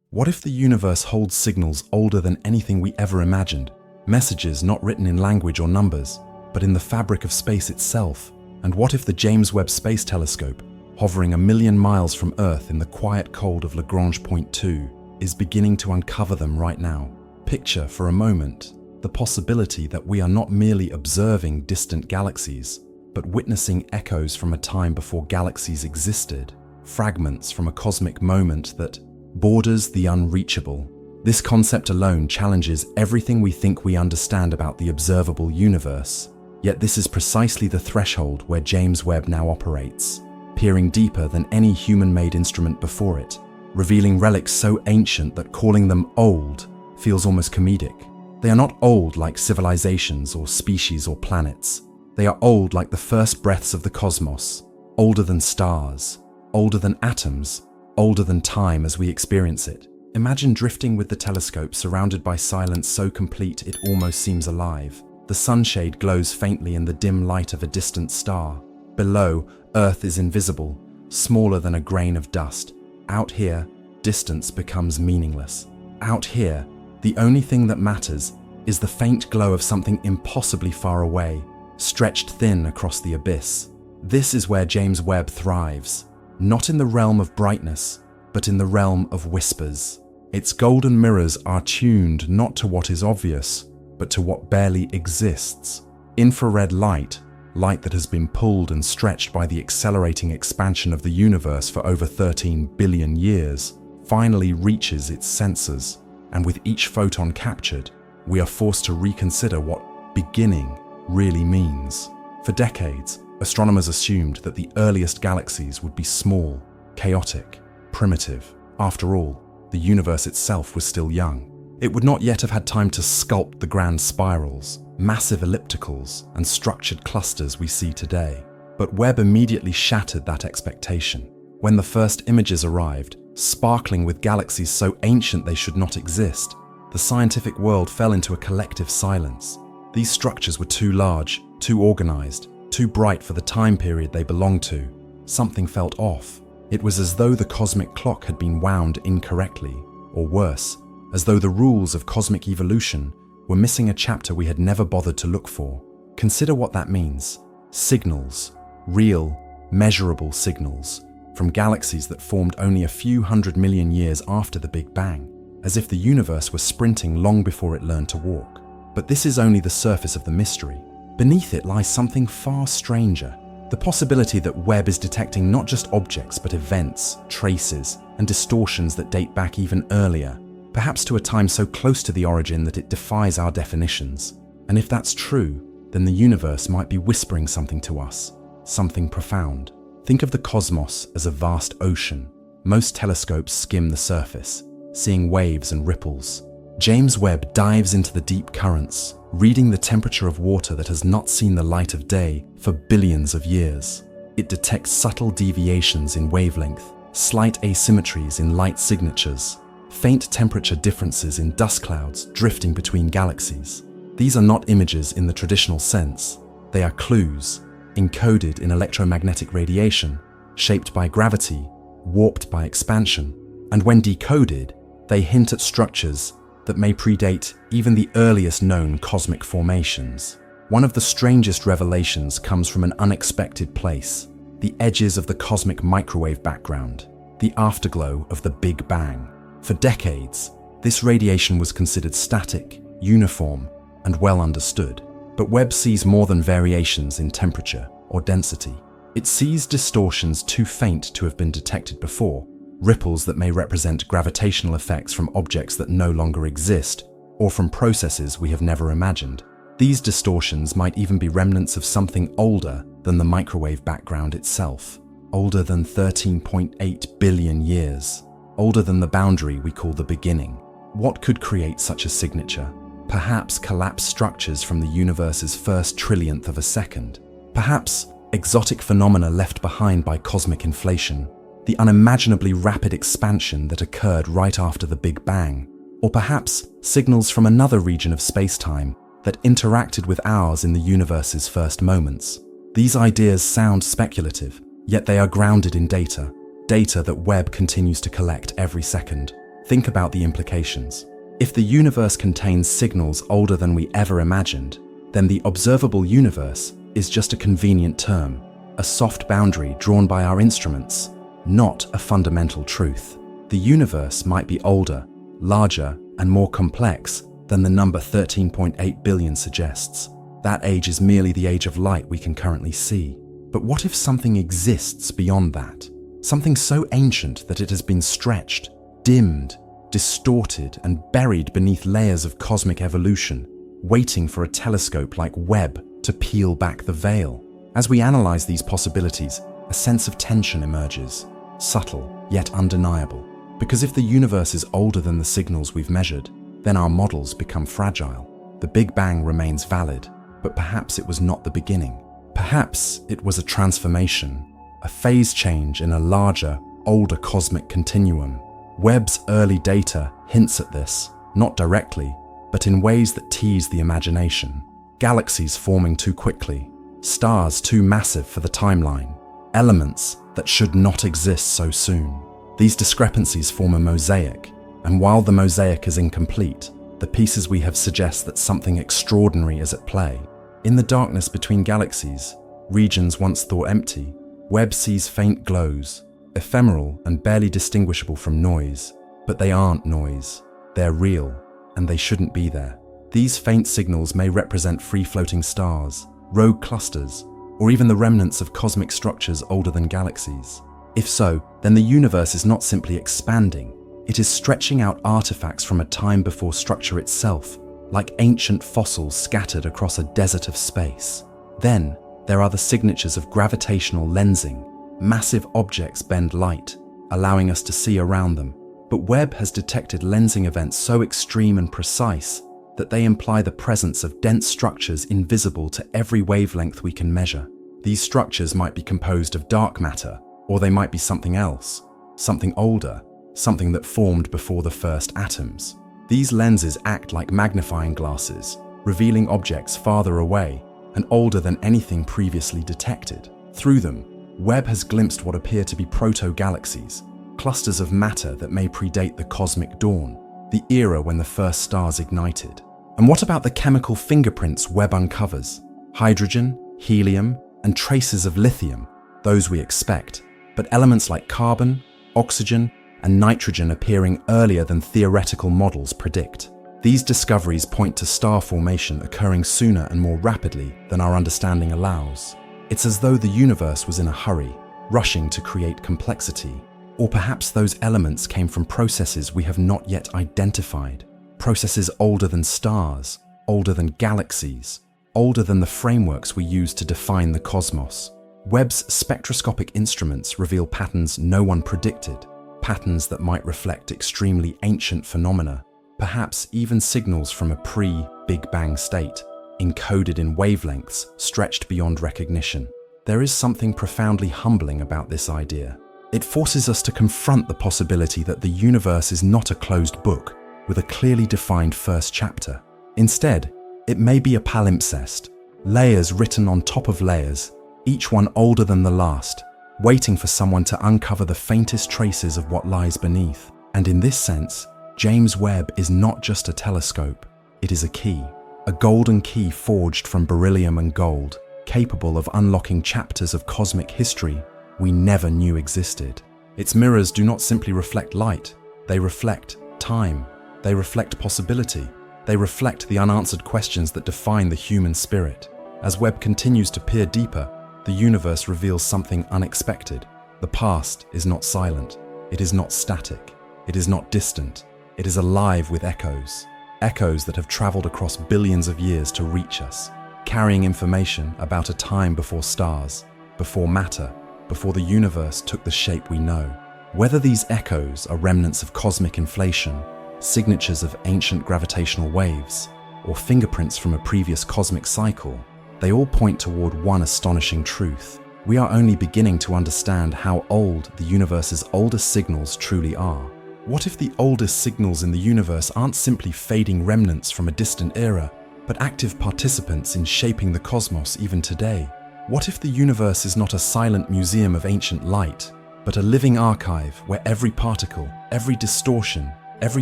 What if the universe holds signals older than anything we ever imagined? Messages not written in language or numbers, but in the fabric of space itself? And what if the James Webb Space Telescope, hovering 1,000,000 miles from Earth in the quiet cold of Lagrange Point 2, is beginning to uncover them right now? Picture for a moment the possibility that we are not merely observing distant galaxies, but witnessing echoes from a time before galaxies existed, fragments from a cosmic moment that borders the unreachable. This concept alone challenges everything we think we understand about the observable universe. Yet this is precisely the threshold where James Webb now operates, peering deeper than any human-made instrument before it, revealing relics so ancient that calling them old feels almost comedic. They are not old like civilizations or species or planets. They are old like the first breaths of the cosmos, older than stars, older than atoms, older than time as we experience it. Imagine drifting with the telescope surrounded by silence so complete it almost seems alive. The sunshade glows faintly in the dim light of a distant star. Below, Earth is invisible, smaller than a grain of dust. Out here, distance becomes meaningless. Out here, the only thing that matters is the faint glow of something impossibly far away, stretched thin across the abyss. This is where James Webb thrives, not in the realm of brightness, but in the realm of whispers. Its golden mirrors are tuned not to what is obvious, but to what barely exists. Infrared light, light that has been pulled and stretched by the accelerating expansion of the universe for over 13 billion years, finally reaches its sensors. And with each photon captured, we are forced to reconsider what beginning really means. For decades, astronomers assumed that the earliest galaxies would be small, chaotic, primitive. After all, the universe itself was still young. It would not yet have had time to sculpt the grand spirals, massive ellipticals, and structured clusters we see today. But Webb immediately shattered that expectation. When the first images arrived, sparkling with galaxies so ancient they should not exist, the scientific world fell into a collective silence. These structures were too large, too organized, too bright for the time period they belonged to. Something felt off. It was as though the cosmic clock had been wound incorrectly, or worse, as though the rules of cosmic evolution were missing a chapter we had never bothered to look for. Consider what that means. Signals, real, measurable signals, from galaxies that formed only a few 100 million years after the Big Bang, as if the universe were sprinting long before it learned to walk. But this is only the surface of the mystery. Beneath it lies something far stranger. The possibility that Webb is detecting not just objects but events, traces, and distortions that date back even earlier, perhaps to a time so close to the origin that it defies our definitions. And if that's true, then the universe might be whispering something to us, something profound. Think of the cosmos as a vast ocean. Most telescopes skim the surface, seeing waves and ripples. James Webb dives into the deep currents, reading the temperature of water that has not seen the light of day for billions of years. It detects subtle deviations in wavelength, slight asymmetries in light signatures, faint temperature differences in dust clouds drifting between galaxies. These are not images in the traditional sense. They are clues, encoded in electromagnetic radiation, shaped by gravity, warped by expansion. And when decoded, they hint at structures that may predate even the earliest known cosmic formations. One of the strangest revelations comes from an unexpected place: the edges of the cosmic microwave background, the afterglow of the Big Bang. For decades, this radiation was considered static, uniform, and well understood. But Webb sees more than variations in temperature or density. It sees distortions too faint to have been detected before, ripples that may represent gravitational effects from objects that no longer exist, or from processes we have never imagined. These distortions might even be remnants of something older than the microwave background itself, older than 13.8 billion years, older than the boundary we call the beginning. What could create such a signature? Perhaps collapsed structures from the universe's first trillionth of a second. Perhaps exotic phenomena left behind by cosmic inflation, the unimaginably rapid expansion that occurred right after the Big Bang. Or perhaps signals from another region of space-time that interacted with ours in the universe's first moments. These ideas sound speculative, yet they are grounded in data that Webb continues to collect every second. Think about the implications. If the universe contains signals older than we ever imagined, then the observable universe is just a convenient term, a soft boundary drawn by our instruments, not a fundamental truth. The universe might be older, larger, and more complex than the number 13.8 billion suggests. That age is merely the age of light we can currently see. But what if something exists beyond that? Something so ancient that it has been stretched, dimmed, distorted, and buried beneath layers of cosmic evolution, waiting for a telescope like Webb to peel back the veil. As we analyze these possibilities, a sense of tension emerges, subtle yet undeniable. Because if the universe is older than the signals we've measured, then our models become fragile. The Big Bang remains valid, but perhaps it was not the beginning. Perhaps it was a transformation, a phase change in a larger, older cosmic continuum. Webb's early data hints at this, not directly, but in ways that tease the imagination. Galaxies forming too quickly, stars too massive for the timeline, elements that should not exist so soon. These discrepancies form a mosaic, and while the mosaic is incomplete, the pieces we have suggest that something extraordinary is at play. In the darkness between galaxies, regions once thought empty, Webb sees faint glows, ephemeral and barely distinguishable from noise. But they aren't noise, they're real, and they shouldn't be there. These faint signals may represent free-floating stars, rogue clusters, or even the remnants of cosmic structures older than galaxies. If so, then the universe is not simply expanding, it is stretching out artifacts from a time before structure itself, like ancient fossils scattered across a desert of space. Then, there are the signatures of gravitational lensing. Massive objects bend light, allowing us to see around them. But Webb has detected lensing events so extreme and precise that they imply the presence of dense structures invisible to every wavelength we can measure. These structures might be composed of dark matter, or they might be something else, something older, something that formed before the first atoms. These lenses act like magnifying glasses, revealing objects farther away and older than anything previously detected. Through them, Webb has glimpsed what appear to be proto-galaxies, clusters of matter that may predate the cosmic dawn, the era when the first stars ignited. And what about the chemical fingerprints Webb uncovers? Hydrogen, helium, and traces of lithium, those we expect, but elements like carbon, oxygen, and nitrogen appearing earlier than theoretical models predict. These discoveries point to star formation occurring sooner and more rapidly than our understanding allows. It's as though the universe was in a hurry, rushing to create complexity. Or perhaps those elements came from processes we have not yet identified. Processes older than stars, older than galaxies, older than the frameworks we use to define the cosmos. Webb's spectroscopic instruments reveal patterns no one predicted, patterns that might reflect extremely ancient phenomena, perhaps even signals from a pre-Big Bang state, encoded in wavelengths stretched beyond recognition. There is something profoundly humbling about this idea. It forces us to confront the possibility that the universe is not a closed book with a clearly defined first chapter. Instead, it may be a palimpsest, layers written on top of layers, each one older than the last, waiting for someone to uncover the faintest traces of what lies beneath. And in this sense, James Webb is not just a telescope, it is a key. A golden key forged from beryllium and gold, capable of unlocking chapters of cosmic history we never knew existed. Its mirrors do not simply reflect light, they reflect time, they reflect possibility, they reflect the unanswered questions that define the human spirit. As Webb continues to peer deeper, the universe reveals something unexpected. The past is not silent, it is not static, it is not distant, it is alive with echoes. Echoes that have traveled across billions of years to reach us, carrying information about a time before stars, before matter, before the universe took the shape we know. Whether these echoes are remnants of cosmic inflation, signatures of ancient gravitational waves, or fingerprints from a previous cosmic cycle, they all point toward one astonishing truth. We are only beginning to understand how old the universe's oldest signals truly are. What if the oldest signals in the universe aren't simply fading remnants from a distant era, but active participants in shaping the cosmos even today? What if the universe is not a silent museum of ancient light, but a living archive where every particle, every distortion, Every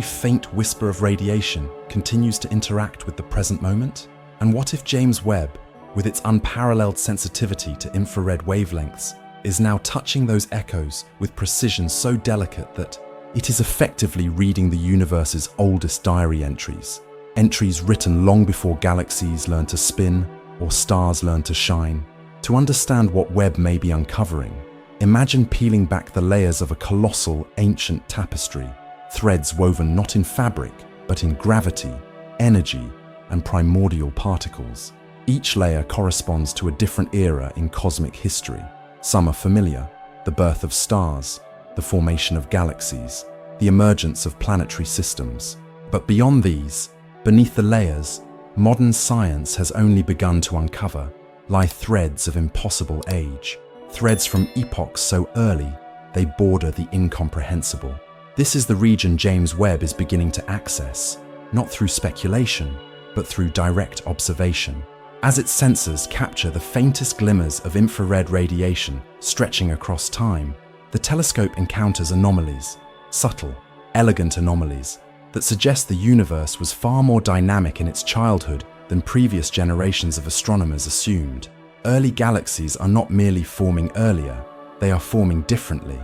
faint whisper of radiation continues to interact with the present moment? And what if James Webb, with its unparalleled sensitivity to infrared wavelengths, is now touching those echoes with precision so delicate that it is effectively reading the universe's oldest diary entries, entries written long before galaxies learned to spin or stars learned to shine? To understand what Webb may be uncovering, imagine peeling back the layers of a colossal, ancient tapestry, threads woven not in fabric, but in gravity, energy, and primordial particles. Each layer corresponds to a different era in cosmic history. Some are familiar: the birth of stars, the formation of galaxies, the emergence of planetary systems. But beyond these, beneath the layers, modern science has only begun to uncover, lie threads of impossible age, threads from epochs so early they border the incomprehensible. This is the region James Webb is beginning to access, not through speculation, but through direct observation. As its sensors capture the faintest glimmers of infrared radiation stretching across time, the telescope encounters anomalies, subtle, elegant anomalies, that suggest the universe was far more dynamic in its childhood than previous generations of astronomers assumed. Early galaxies are not merely forming earlier, they are forming differently.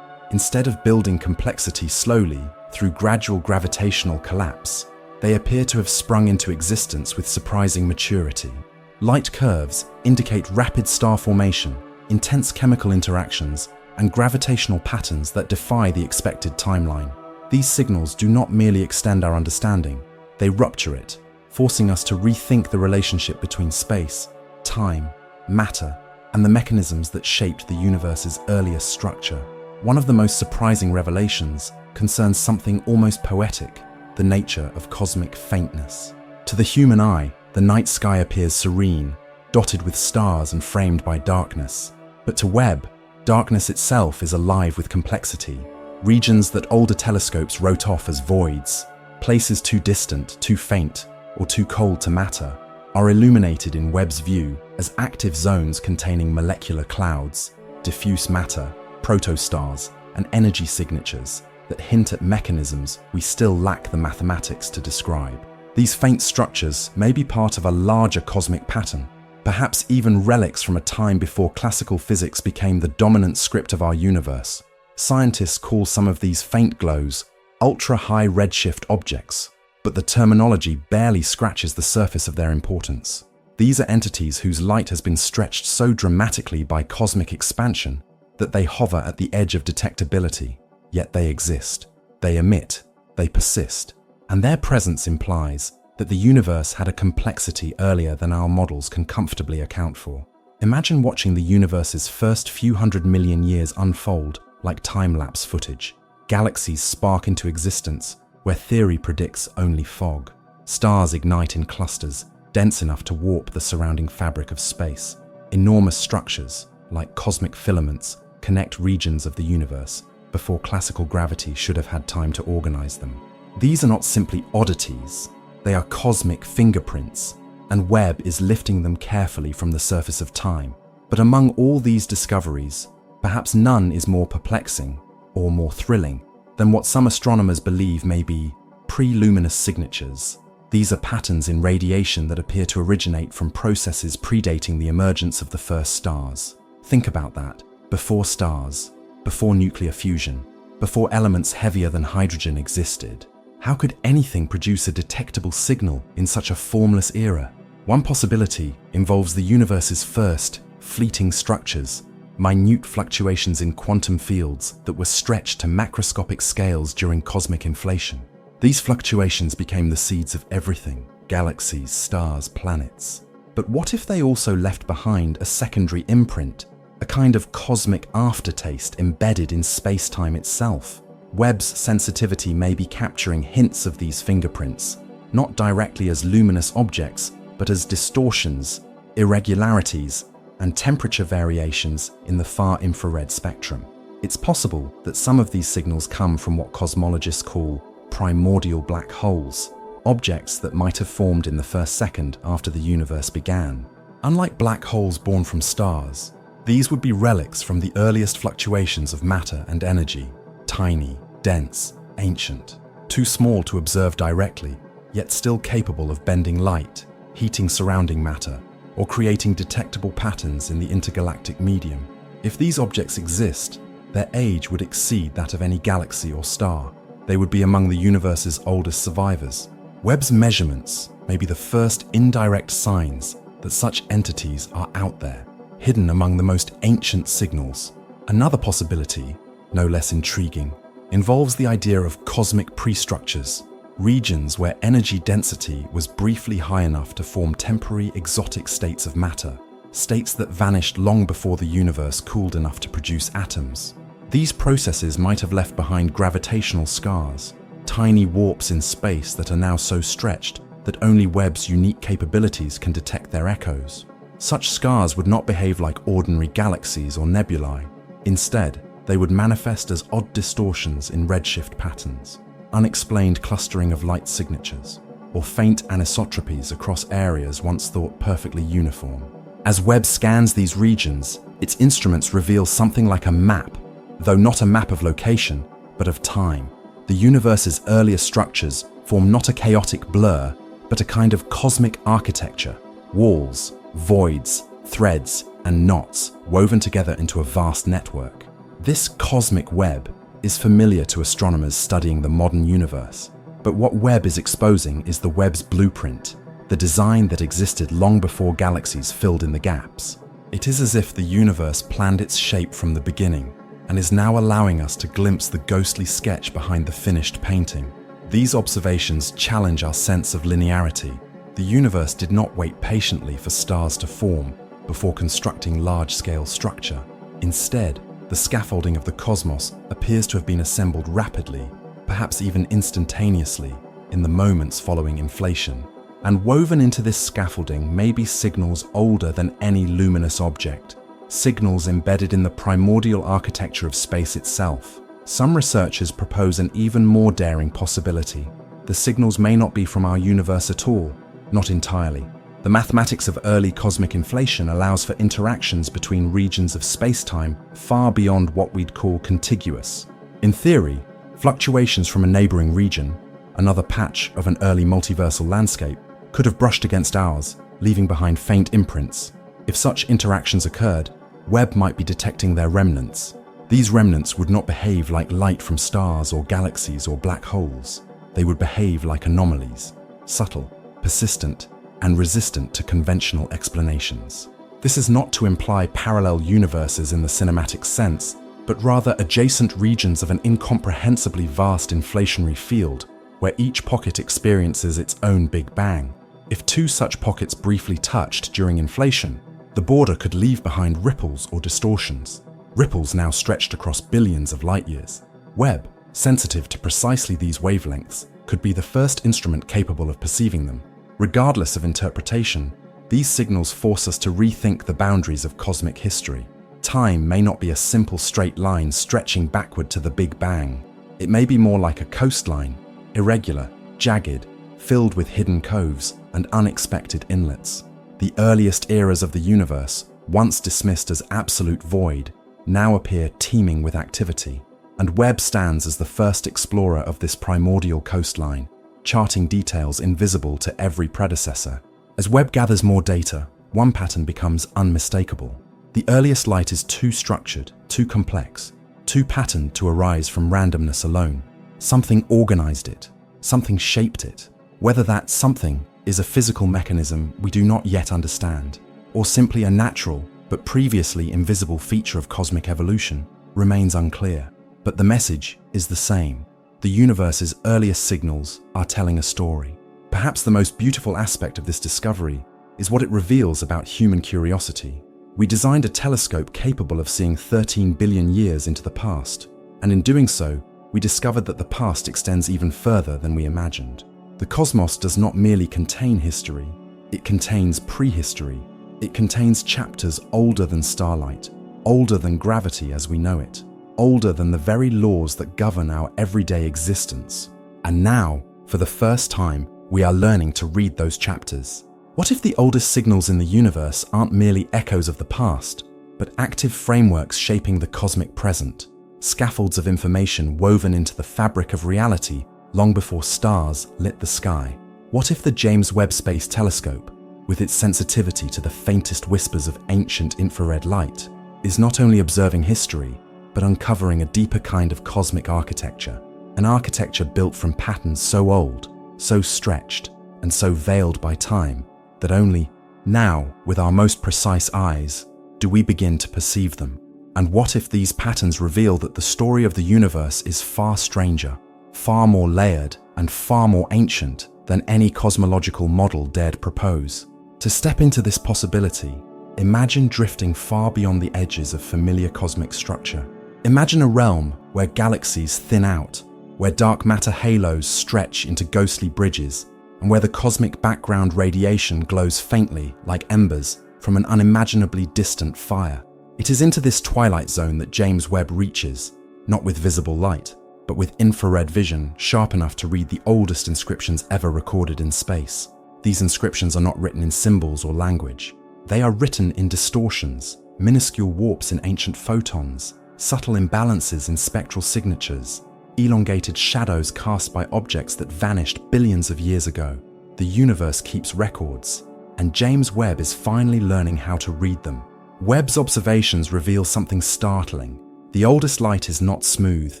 Instead of building complexity slowly through gradual gravitational collapse, they appear to have sprung into existence with surprising maturity. Light curves indicate rapid star formation, intense chemical interactions, and gravitational patterns that defy the expected timeline. These signals do not merely extend our understanding, they rupture it, forcing us to rethink the relationship between space, time, matter, and the mechanisms that shaped the universe's earliest structure. One of the most surprising revelations concerns something almost poetic: the nature of cosmic faintness. To the human eye, the night sky appears serene, dotted with stars and framed by darkness. But to Webb, darkness itself is alive with complexity. Regions that older telescopes wrote off as voids, places too distant, too faint, or too cold to matter, are illuminated in Webb's view as active zones containing molecular clouds, diffuse matter, protostars, and energy signatures that hint at mechanisms we still lack the mathematics to describe. These faint structures may be part of a larger cosmic pattern, perhaps even relics from a time before classical physics became the dominant script of our universe. Scientists call some of these faint glows ultra-high redshift objects, but the terminology barely scratches the surface of their importance. These are entities whose light has been stretched so dramatically by cosmic expansion that they hover at the edge of detectability, yet they exist, they emit, they persist, and their presence implies that the universe had a complexity earlier than our models can comfortably account for. Imagine watching the universe's first few 100 million years unfold like time-lapse footage. Galaxies spark into existence where theory predicts only fog. Stars ignite in clusters dense enough to warp the surrounding fabric of space. Enormous structures, like cosmic filaments, connect regions of the universe before classical gravity should have had time to organize them. These are not simply oddities, they are cosmic fingerprints, and Webb is lifting them carefully from the surface of time. But among all these discoveries, perhaps none is more perplexing or more thrilling than what some astronomers believe may be pre-luminous signatures. These are patterns in radiation that appear to originate from processes predating the emergence of the first stars. Think about that. Before stars, before nuclear fusion, before elements heavier than hydrogen existed, how could anything produce a detectable signal in such a formless era? One possibility involves the universe's first, fleeting structures, minute fluctuations in quantum fields that were stretched to macroscopic scales during cosmic inflation. These fluctuations became the seeds of everything: galaxies, stars, planets. But what if they also left behind a secondary imprint, a kind of cosmic aftertaste embedded in space-time itself? Webb's sensitivity may be capturing hints of these fingerprints, not directly as luminous objects, but as distortions, irregularities, and temperature variations in the far infrared spectrum. It's possible that some of these signals come from what cosmologists call primordial black holes, objects that might have formed in the first second after the universe began. Unlike black holes born from stars, these would be relics from the earliest fluctuations of matter and energy, tiny, dense, ancient. too small to observe directly, yet still capable of bending light, heating surrounding matter, or creating detectable patterns in the intergalactic medium. If these objects exist, their age would exceed that of any galaxy or star. They would be among the universe's oldest survivors. Webb's measurements may be the first indirect signs that such entities are out there, hidden among the most ancient signals. Another possibility, no less intriguing, involves the idea of cosmic prestructures, regions where energy density was briefly high enough to form temporary exotic states of matter, states that vanished long before the universe cooled enough to produce atoms. These processes might have left behind gravitational scars, tiny warps in space that are now so stretched that only Webb's unique capabilities can detect their echoes. Such scars would not behave like ordinary galaxies or nebulae. Instead, they would manifest as odd distortions in redshift patterns, unexplained clustering of light signatures, or faint anisotropies across areas once thought perfectly uniform. As Webb scans these regions, its instruments reveal something like a map, though not a map of location, but of time. The universe's earlier structures form not a chaotic blur, but a kind of cosmic architecture: walls, voids, threads, and knots woven together into a vast network. This cosmic web is familiar to astronomers studying the modern universe, but what Webb is exposing is the Webb's blueprint, the design that existed long before galaxies filled in the gaps. It is as if the universe planned its shape from the beginning, and is now allowing us to glimpse the ghostly sketch behind the finished painting. These observations challenge our sense of linearity. The universe did not wait patiently for stars to form before constructing large-scale structure. Instead, the scaffolding of the cosmos appears to have been assembled rapidly, perhaps even instantaneously, in the moments following inflation. And woven into this scaffolding may be signals older than any luminous object, signals embedded in the primordial architecture of space itself. Some researchers propose an even more daring possibility. The signals may not be from our universe at all, not entirely. The mathematics of early cosmic inflation allows for interactions between regions of space-time far beyond what we'd call contiguous. In theory, fluctuations from a neighboring region, another patch of an early multiversal landscape, could have brushed against ours, leaving behind faint imprints. If such interactions occurred, Webb might be detecting their remnants. These remnants would not behave like light from stars or galaxies or black holes. They would behave like anomalies, subtle, persistent, and resistant to conventional explanations. This is not to imply parallel universes in the cinematic sense, but rather adjacent regions of an incomprehensibly vast inflationary field, where each pocket experiences its own Big Bang. If two such pockets briefly touched during inflation, the border could leave behind ripples or distortions, ripples now stretched across billions of light years. Webb, sensitive to precisely these wavelengths, could be the first instrument capable of perceiving them. Regardless of interpretation, these signals force us to rethink the boundaries of cosmic history. Time may not be a simple straight line stretching backward to the Big Bang. It may be more like a coastline, irregular, jagged, filled with hidden coves and unexpected inlets. The earliest eras of the universe, once dismissed as absolute void, now appear teeming with activity. And Webb stands as the first explorer of this primordial coastline, charting details invisible to every predecessor. As Webb gathers more data, one pattern becomes unmistakable. The earliest light is too structured, too complex, too patterned to arise from randomness alone. Something organized it, something shaped it. Whether that something is a physical mechanism we do not yet understand, or simply a natural but previously invisible feature of cosmic evolution, remains unclear. But the message is the same. The universe's earliest signals are telling a story. Perhaps the most beautiful aspect of this discovery is what it reveals about human curiosity. We designed a telescope capable of seeing 13 billion years into the past, and in doing so, we discovered that the past extends even further than we imagined. The cosmos does not merely contain history, it contains prehistory. It contains chapters older than starlight, older than gravity as we know it, older than the very laws that govern our everyday existence. And now, for the first time, we are learning to read those chapters. What if the oldest signals in the universe aren't merely echoes of the past, but active frameworks shaping the cosmic present, scaffolds of information woven into the fabric of reality long before stars lit the sky. What if the James Webb Space Telescope, with its sensitivity to the faintest whispers of ancient infrared light, is not only observing history, but uncovering a deeper kind of cosmic architecture, an architecture built from patterns so old, so stretched, and so veiled by time, that only now, with our most precise eyes, do we begin to perceive them? And what if these patterns reveal that the story of the universe is far stranger, far more layered, and far more ancient than any cosmological model dared propose? To step into this possibility, imagine drifting far beyond the edges of familiar cosmic structure. Imagine a realm where galaxies thin out, where dark matter halos stretch into ghostly bridges, and where the cosmic background radiation glows faintly like embers from an unimaginably distant fire. It is into this twilight zone that James Webb reaches, not with visible light, but with infrared vision sharp enough to read the oldest inscriptions ever recorded in space. These inscriptions are not written in symbols or language. They are written in distortions, minuscule warps in ancient photons, subtle imbalances in spectral signatures, elongated shadows cast by objects that vanished billions of years ago. The universe keeps records, and James Webb is finally learning how to read them. Webb's observations reveal something startling. The oldest light is not smooth,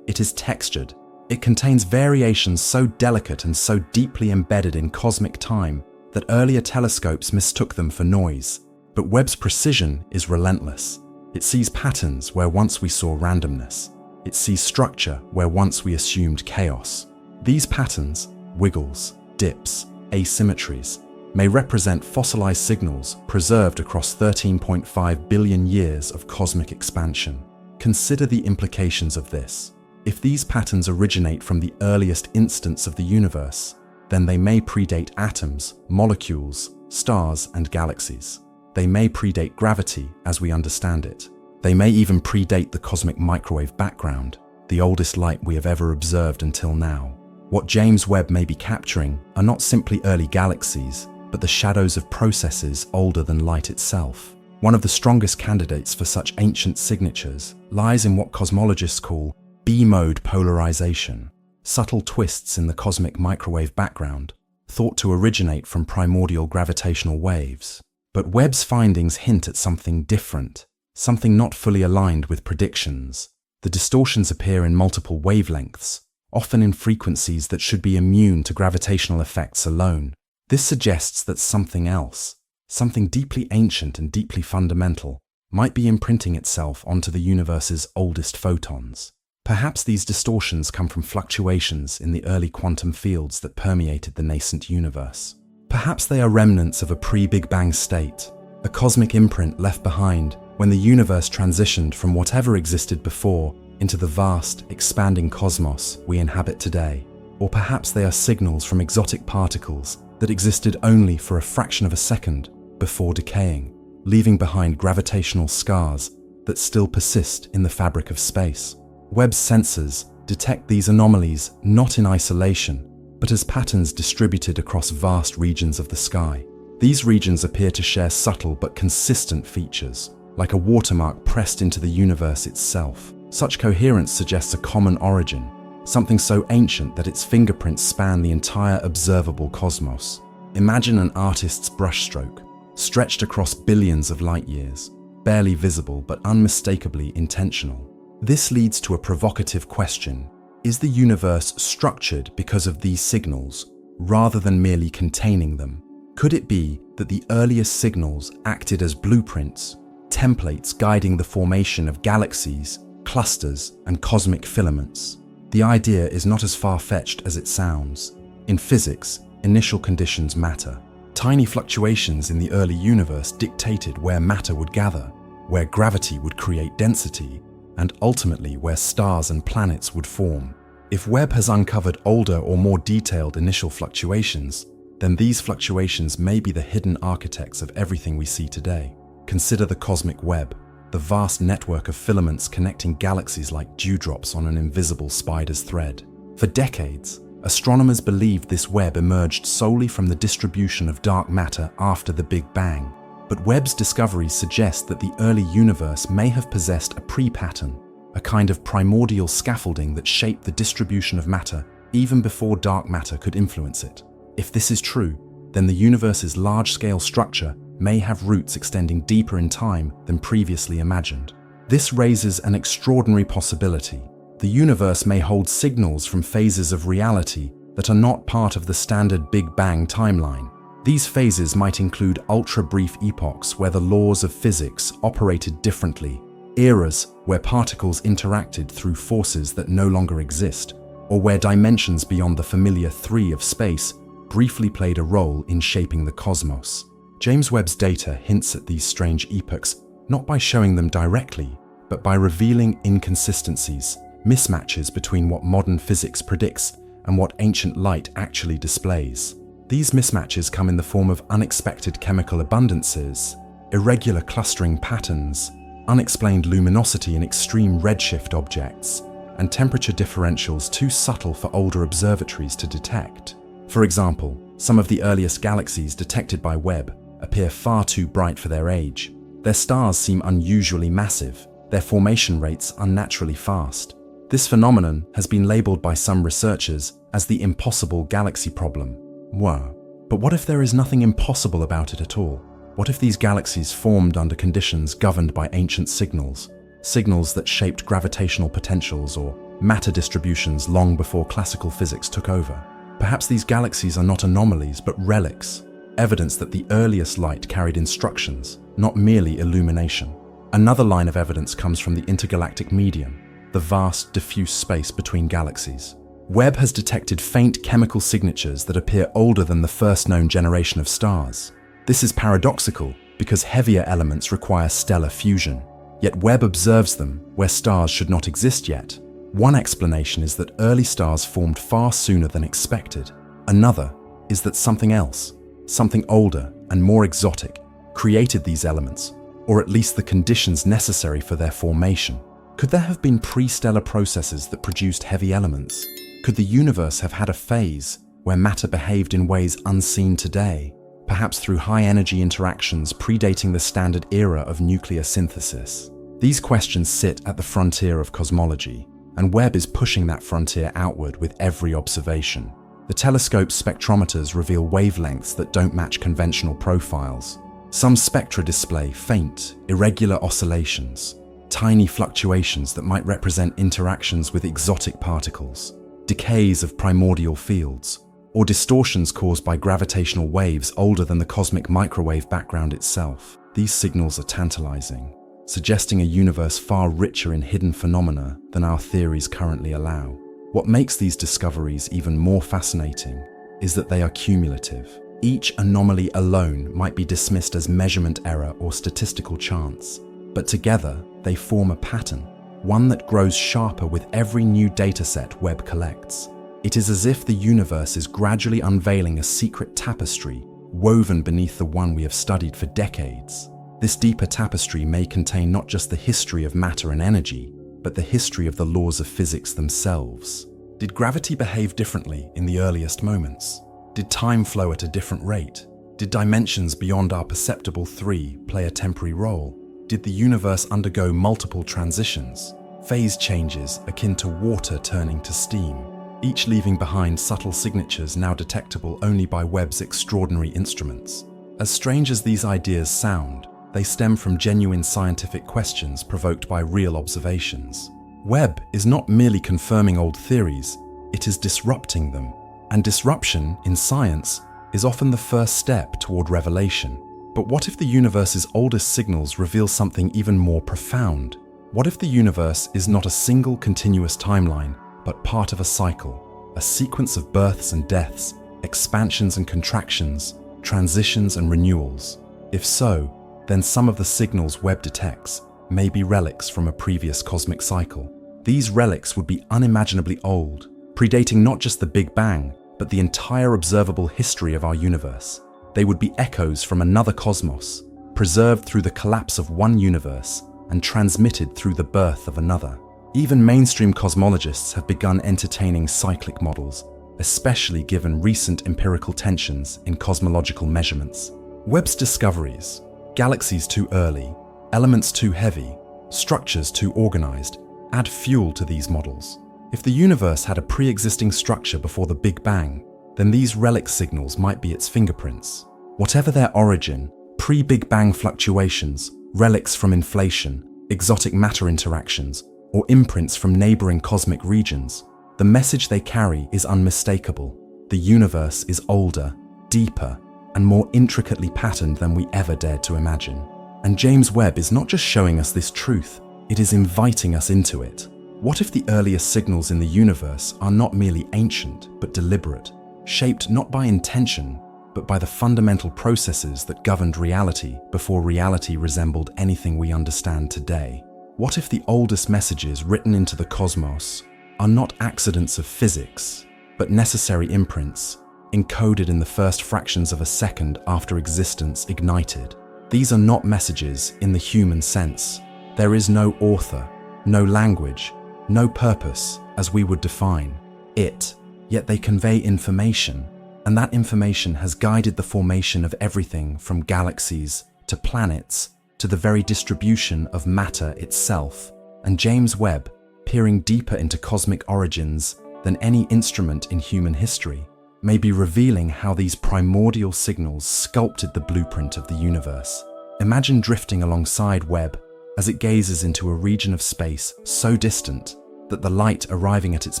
it is textured. It contains variations so delicate and so deeply embedded in cosmic time that earlier telescopes mistook them for noise. But Webb's precision is relentless. It sees patterns where once we saw randomness. It sees structure where once we assumed chaos. These patterns, wiggles, dips, asymmetries, may represent fossilized signals preserved across 13.5 billion years of cosmic expansion. Consider the implications of this. If these patterns originate from the earliest instants of the universe, then they may predate atoms, molecules, stars, and galaxies. They may predate gravity as we understand it. They may even predate the cosmic microwave background, the oldest light we have ever observed until now. What James Webb may be capturing are not simply early galaxies, but the shadows of processes older than light itself. One of the strongest candidates for such ancient signatures lies in what cosmologists call B-mode polarization, subtle twists in the cosmic microwave background, thought to originate from primordial gravitational waves. But Webb's findings hint at something different, something not fully aligned with predictions. The distortions appear in multiple wavelengths, often in frequencies that should be immune to gravitational effects alone. This suggests that something else, something deeply ancient and deeply fundamental, might be imprinting itself onto the universe's oldest photons. Perhaps these distortions come from fluctuations in the early quantum fields that permeated the nascent universe. Perhaps they are remnants of a pre-Big Bang state, a cosmic imprint left behind when the universe transitioned from whatever existed before into the vast, expanding cosmos we inhabit today. Or perhaps they are signals from exotic particles that existed only for a fraction of a second before decaying, leaving behind gravitational scars that still persist in the fabric of space. Webb's sensors detect these anomalies not in isolation, but as patterns distributed across vast regions of the sky. These regions appear to share subtle but consistent features, like a watermark pressed into the universe itself. Such coherence suggests a common origin, something so ancient that its fingerprints span the entire observable cosmos. Imagine an artist's brushstroke, stretched across billions of light years, barely visible but unmistakably intentional. This leads to a provocative question. Is the universe structured because of these signals, rather than merely containing them? Could it be that the earliest signals acted as blueprints, templates guiding the formation of galaxies, clusters, and cosmic filaments? The idea is not as far-fetched as it sounds. In physics, initial conditions matter. Tiny fluctuations in the early universe dictated where matter would gather, where gravity would create density, and ultimately where stars and planets would form. If Webb has uncovered older or more detailed initial fluctuations, then these fluctuations may be the hidden architects of everything we see today. Consider the cosmic web, the vast network of filaments connecting galaxies like dewdrops on an invisible spider's thread. For decades, astronomers believed this web emerged solely from the distribution of dark matter after the Big Bang. But Webb's discoveries suggest that the early universe may have possessed a pre-pattern, a kind of primordial scaffolding that shaped the distribution of matter even before dark matter could influence it. If this is true, then the universe's large-scale structure may have roots extending deeper in time than previously imagined. This raises an extraordinary possibility. The universe may hold signals from phases of reality that are not part of the standard Big Bang timeline. These phases might include ultra-brief epochs where the laws of physics operated differently, eras where particles interacted through forces that no longer exist, or where dimensions beyond the familiar three of space briefly played a role in shaping the cosmos. James Webb's data hints at these strange epochs not by showing them directly, but by revealing inconsistencies, mismatches between what modern physics predicts and what ancient light actually displays. These mismatches come in the form of unexpected chemical abundances, irregular clustering patterns, unexplained luminosity in extreme redshift objects, and temperature differentials too subtle for older observatories to detect. For example, some of the earliest galaxies detected by Webb appear far too bright for their age. Their stars seem unusually massive, their formation rates unnaturally fast. This phenomenon has been labeled by some researchers as the impossible galaxy problem. Wow. But what if there is nothing impossible about it at all? What if these galaxies formed under conditions governed by ancient signals? Signals that shaped gravitational potentials or matter distributions long before classical physics took over. Perhaps these galaxies are not anomalies but relics, evidence that the earliest light carried instructions, not merely illumination. Another line of evidence comes from the intergalactic medium, the vast, diffuse space between galaxies. Webb has detected faint chemical signatures that appear older than the first known generation of stars. This is paradoxical because heavier elements require stellar fusion, yet Webb observes them where stars should not exist yet. One explanation is that early stars formed far sooner than expected. Another is that something else, something older and more exotic, created these elements, or at least the conditions necessary for their formation. Could there have been pre-stellar processes that produced heavy elements? Could the universe have had a phase where matter behaved in ways unseen today, perhaps through high-energy interactions predating the standard era of nuclear synthesis? These questions sit at the frontier of cosmology, and Webb is pushing that frontier outward with every observation. The telescope's spectrometers reveal wavelengths that don't match conventional profiles. Some spectra display faint, irregular oscillations, tiny fluctuations that might represent interactions with exotic particles, decays of primordial fields, or distortions caused by gravitational waves older than the cosmic microwave background itself. These signals are tantalizing, suggesting a universe far richer in hidden phenomena than our theories currently allow. What makes these discoveries even more fascinating is that they are cumulative. Each anomaly alone might be dismissed as measurement error or statistical chance, but together they form a pattern, one that grows sharper with every new dataset Webb collects. It is as if the universe is gradually unveiling a secret tapestry woven beneath the one we have studied for decades. This deeper tapestry may contain not just the history of matter and energy, but the history of the laws of physics themselves. Did gravity behave differently in the earliest moments? Did time flow at a different rate? Did dimensions beyond our perceptible three play a temporary role? Did the universe undergo multiple transitions, phase changes akin to water turning to steam, each leaving behind subtle signatures now detectable only by Webb's extraordinary instruments? As strange as these ideas sound, they stem from genuine scientific questions provoked by real observations. Webb is not merely confirming old theories, it is disrupting them. And disruption, in science, is often the first step toward revelation. But what if the universe's oldest signals reveal something even more profound? What if the universe is not a single continuous timeline, but part of a cycle, a sequence of births and deaths, expansions and contractions, transitions and renewals? If so, then some of the signals Webb detects may be relics from a previous cosmic cycle. These relics would be unimaginably old, predating not just the Big Bang, but the entire observable history of our universe. They would be echoes from another cosmos, preserved through the collapse of one universe and transmitted through the birth of another. Even mainstream cosmologists have begun entertaining cyclic models, especially given recent empirical tensions in cosmological measurements. Webb's discoveries, galaxies too early, elements too heavy, structures too organized, add fuel to these models. If the universe had a pre-existing structure before the Big Bang, then these relic signals might be its fingerprints. Whatever their origin, pre-Big Bang fluctuations, relics from inflation, exotic matter interactions, or imprints from neighboring cosmic regions, the message they carry is unmistakable. The universe is older, deeper, and more intricately patterned than we ever dared to imagine. And James Webb is not just showing us this truth, it is inviting us into it. What if the earliest signals in the universe are not merely ancient, but deliberate, shaped not by intention, but by the fundamental processes that governed reality before reality resembled anything we understand today? What if the oldest messages written into the cosmos are not accidents of physics, but necessary imprints, encoded in the first fractions of a second after existence ignited? These are not messages in the human sense. There is no author, no language, no purpose as we would define it, yet they convey information, and that information has guided the formation of everything from galaxies to planets to the very distribution of matter itself. And James Webb, peering deeper into cosmic origins than any instrument in human history, may be revealing how these primordial signals sculpted the blueprint of the universe. Imagine drifting alongside Webb as it gazes into a region of space so distant that the light arriving at its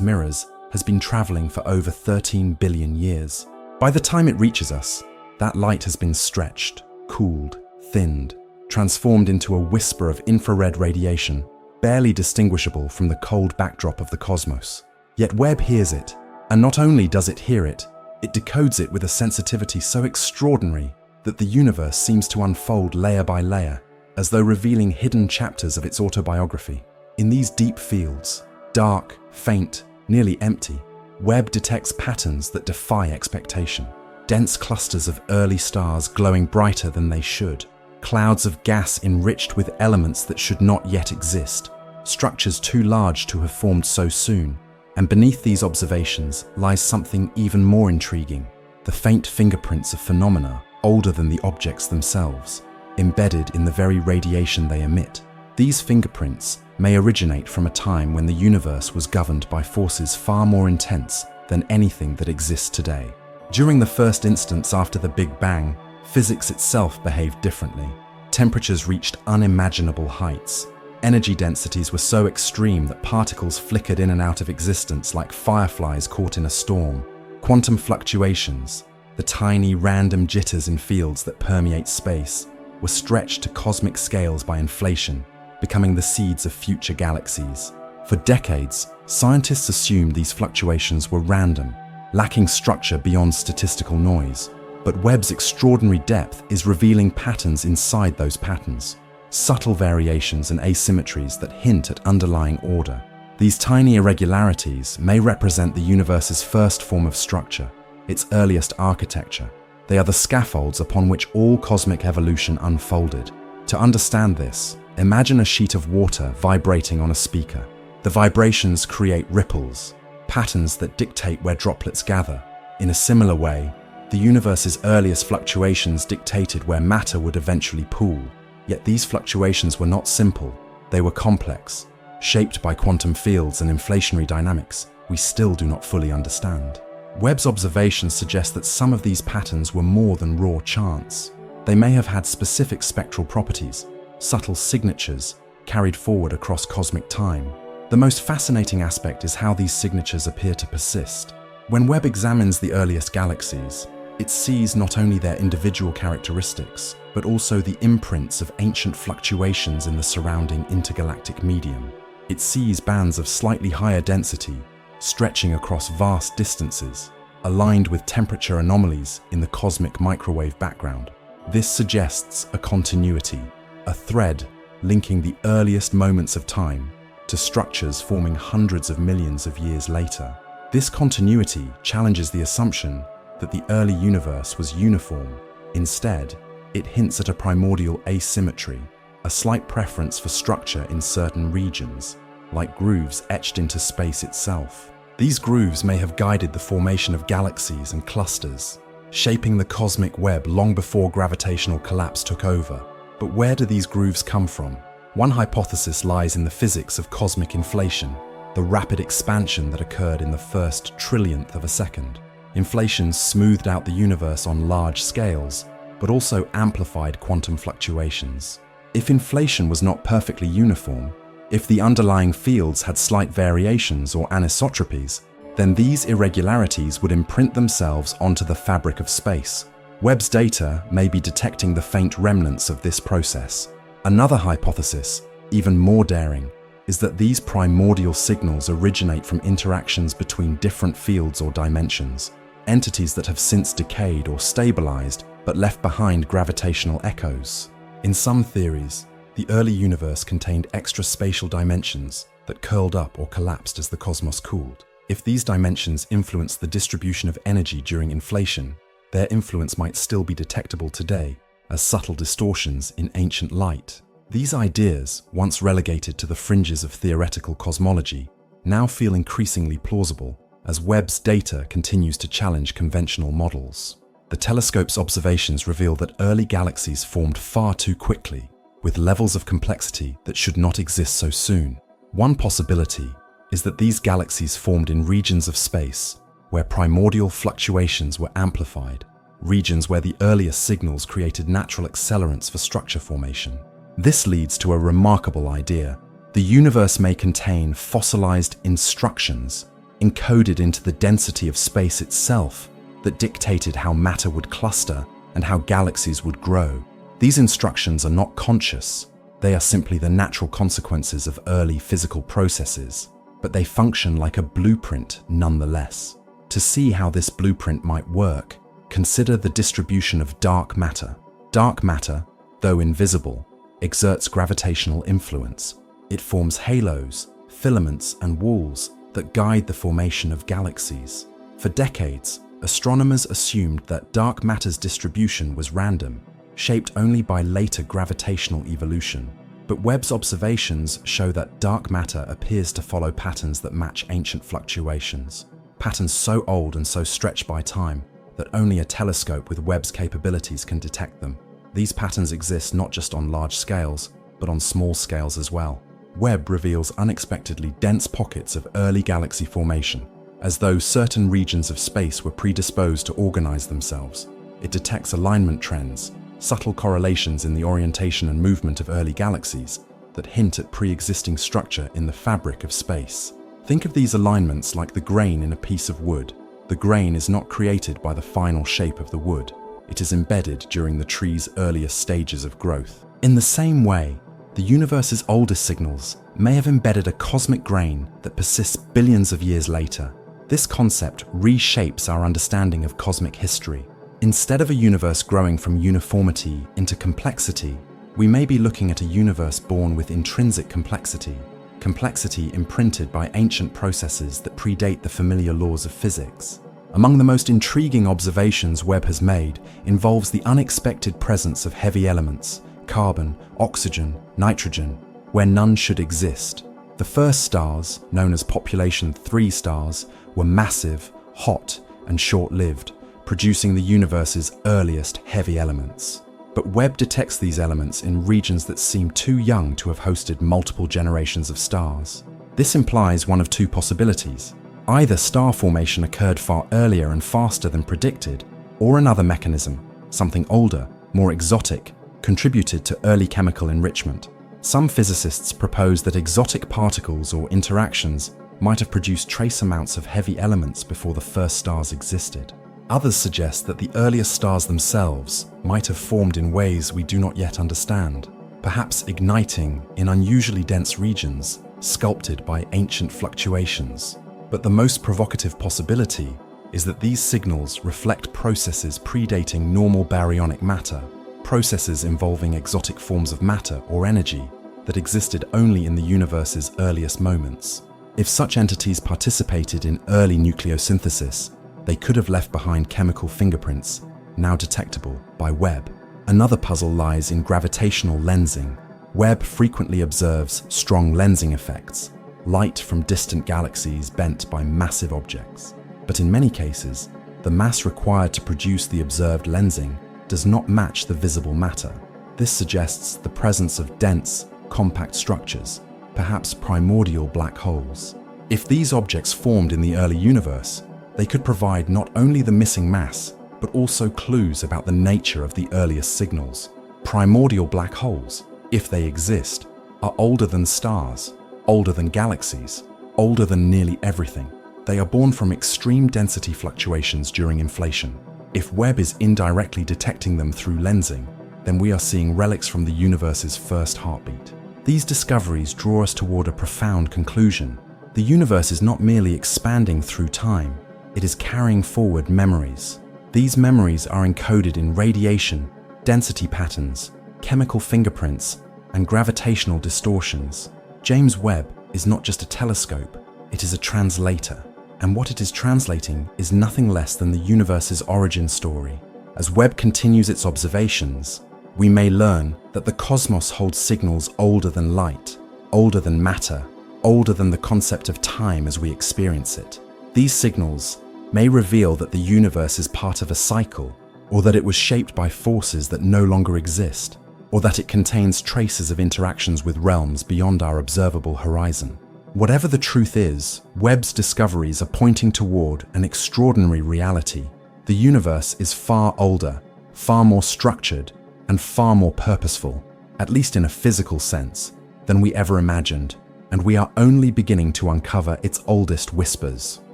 mirrors has been traveling for over 13 billion years. By the time it reaches us, that light has been stretched, cooled, thinned, transformed into a whisper of infrared radiation, barely distinguishable from the cold backdrop of the cosmos. Yet Webb hears it, and not only does it hear it, it decodes it with a sensitivity so extraordinary that the universe seems to unfold layer by layer, as though revealing hidden chapters of its autobiography. In these deep fields, dark, faint, nearly empty, Webb detects patterns that defy expectation. Dense clusters of early stars glowing brighter than they should, clouds of gas enriched with elements that should not yet exist, structures too large to have formed so soon. And beneath these observations lies something even more intriguing: the faint fingerprints of phenomena older than the objects themselves, embedded in the very radiation they emit. These fingerprints may originate from a time when the universe was governed by forces far more intense than anything that exists today. During the first instance after the Big Bang, physics itself behaved differently. Temperatures reached unimaginable heights. Energy densities were so extreme that particles flickered in and out of existence like fireflies caught in a storm. Quantum fluctuations, the tiny random jitters in fields that permeate space, were stretched to cosmic scales by inflation, becoming the seeds of future galaxies. For decades, scientists assumed these fluctuations were random, lacking structure beyond statistical noise. But Webb's extraordinary depth is revealing patterns inside those patterns, subtle variations and asymmetries that hint at underlying order. These tiny irregularities may represent the universe's first form of structure, its earliest architecture. They are the scaffolds upon which all cosmic evolution unfolded. To understand this, imagine a sheet of water vibrating on a speaker. The vibrations create ripples, patterns that dictate where droplets gather. In a similar way, the universe's earliest fluctuations dictated where matter would eventually pool. Yet these fluctuations were not simple, they were complex, shaped by quantum fields and inflationary dynamics we still do not fully understand. Webb's observations suggest that some of these patterns were more than raw chance. They may have had specific spectral properties, subtle signatures carried forward across cosmic time. The most fascinating aspect is how these signatures appear to persist. When Webb examines the earliest galaxies, it sees not only their individual characteristics, but also the imprints of ancient fluctuations in the surrounding intergalactic medium. It sees bands of slightly higher density, stretching across vast distances, aligned with temperature anomalies in the cosmic microwave background. This suggests a continuity, a thread linking the earliest moments of time to structures forming hundreds of millions of years later. This continuity challenges the assumption that the early universe was uniform. Instead, it hints at a primordial asymmetry, a slight preference for structure in certain regions, like grooves etched into space itself. These grooves may have guided the formation of galaxies and clusters, shaping the cosmic web long before gravitational collapse took over. But where do these grooves come from? One hypothesis lies in the physics of cosmic inflation. the rapid expansion that occurred in the first trillionth of a second. Inflation smoothed out the universe on large scales, but also amplified quantum fluctuations. If inflation was not perfectly uniform, if the underlying fields had slight variations or anisotropies, then these irregularities would imprint themselves onto the fabric of space. Webb's data may be detecting the faint remnants of this process. Another hypothesis, even more daring, is that these primordial signals originate from interactions between different fields or dimensions, entities that have since decayed or stabilized but left behind gravitational echoes. In some theories, the early universe contained extra spatial dimensions that curled up or collapsed as the cosmos cooled. If these dimensions influenced the distribution of energy during inflation, their influence might still be detectable today as subtle distortions in ancient light. These ideas, once relegated to the fringes of theoretical cosmology, now feel increasingly plausible as Webb's data continues to challenge conventional models. The telescope's observations reveal that early galaxies formed far too quickly, with levels of complexity that should not exist so soon. One possibility is that these galaxies formed in regions of space where primordial fluctuations were amplified, regions where the earliest signals created natural accelerants for structure formation. This leads to a remarkable idea. The universe may contain fossilized instructions encoded into the density of space itself that dictated how matter would cluster and how galaxies would grow. These instructions are not conscious. They are simply the natural consequences of early physical processes, but they function like a blueprint nonetheless. To see how this blueprint might work, consider the distribution of dark matter. Dark matter, though invisible, exerts gravitational influence. It forms halos, filaments, and walls that guide the formation of galaxies. For decades, astronomers assumed that dark matter's distribution was random, shaped only by later gravitational evolution. But Webb's observations show that dark matter appears to follow patterns that match ancient fluctuations, patterns so old and so stretched by time that only a telescope with Webb's capabilities can detect them. These patterns exist not just on large scales, but on small scales as well. Webb reveals unexpectedly dense pockets of early galaxy formation, as though certain regions of space were predisposed to organize themselves. It detects alignment trends, subtle correlations in the orientation and movement of early galaxies that hint at pre-existing structure in the fabric of space. Think of these alignments like the grain in a piece of wood. The grain is not created by the final shape of the wood. It is embedded during the tree's earliest stages of growth. In the same way, the universe's oldest signals may have embedded a cosmic grain that persists billions of years later. This concept reshapes our understanding of cosmic history. Instead of a universe growing from uniformity into complexity, we may be looking at a universe born with intrinsic complexity, complexity imprinted by ancient processes that predate the familiar laws of physics. Among the most intriguing observations Webb has made involves the unexpected presence of heavy elements, carbon, oxygen, nitrogen, where none should exist. The first stars, known as population 3 stars, were massive, hot, and short-lived, producing the universe's earliest heavy elements. But Webb detects these elements in regions that seem too young to have hosted multiple generations of stars. This implies one of two possibilities. Either star formation occurred far earlier and faster than predicted, or another mechanism, something older, more exotic, contributed to early chemical enrichment. Some physicists propose that exotic particles or interactions might have produced trace amounts of heavy elements before the first stars existed. Others suggest that the earliest stars themselves might have formed in ways we do not yet understand, perhaps igniting in unusually dense regions, sculpted by ancient fluctuations. But the most provocative possibility is that these signals reflect processes predating normal baryonic matter, processes involving exotic forms of matter or energy that existed only in the universe's earliest moments. If such entities participated in early nucleosynthesis, they could have left behind chemical fingerprints, now detectable by Webb. Another puzzle lies in gravitational lensing. Webb frequently observes strong lensing effects, light from distant galaxies bent by massive objects. But in many cases, the mass required to produce the observed lensing does not match the visible matter. This suggests the presence of dense, compact structures, perhaps primordial black holes. If these objects formed in the early universe, they could provide not only the missing mass, but also clues about the nature of the earliest signals. Primordial black holes, if they exist, are older than stars, older than galaxies, older than nearly everything. They are born from extreme density fluctuations during inflation. If Webb is indirectly detecting them through lensing, then we are seeing relics from the universe's first heartbeat. These discoveries draw us toward a profound conclusion. The universe is not merely expanding through time, it is carrying forward memories. These memories are encoded in radiation, density patterns, chemical fingerprints, and gravitational distortions. James Webb is not just a telescope, it is a translator. And what it is translating is nothing less than the universe's origin story. As Webb continues its observations, we may learn that the cosmos holds signals older than light, older than matter, older than the concept of time as we experience it. These signals may reveal that the universe is part of a cycle, or that it was shaped by forces that no longer exist, or that it contains traces of interactions with realms beyond our observable horizon. Whatever the truth is, Webb's discoveries are pointing toward an extraordinary reality. The universe is far older, far more structured, and far more purposeful, at least in a physical sense, than we ever imagined, and we are only beginning to uncover its oldest whispers.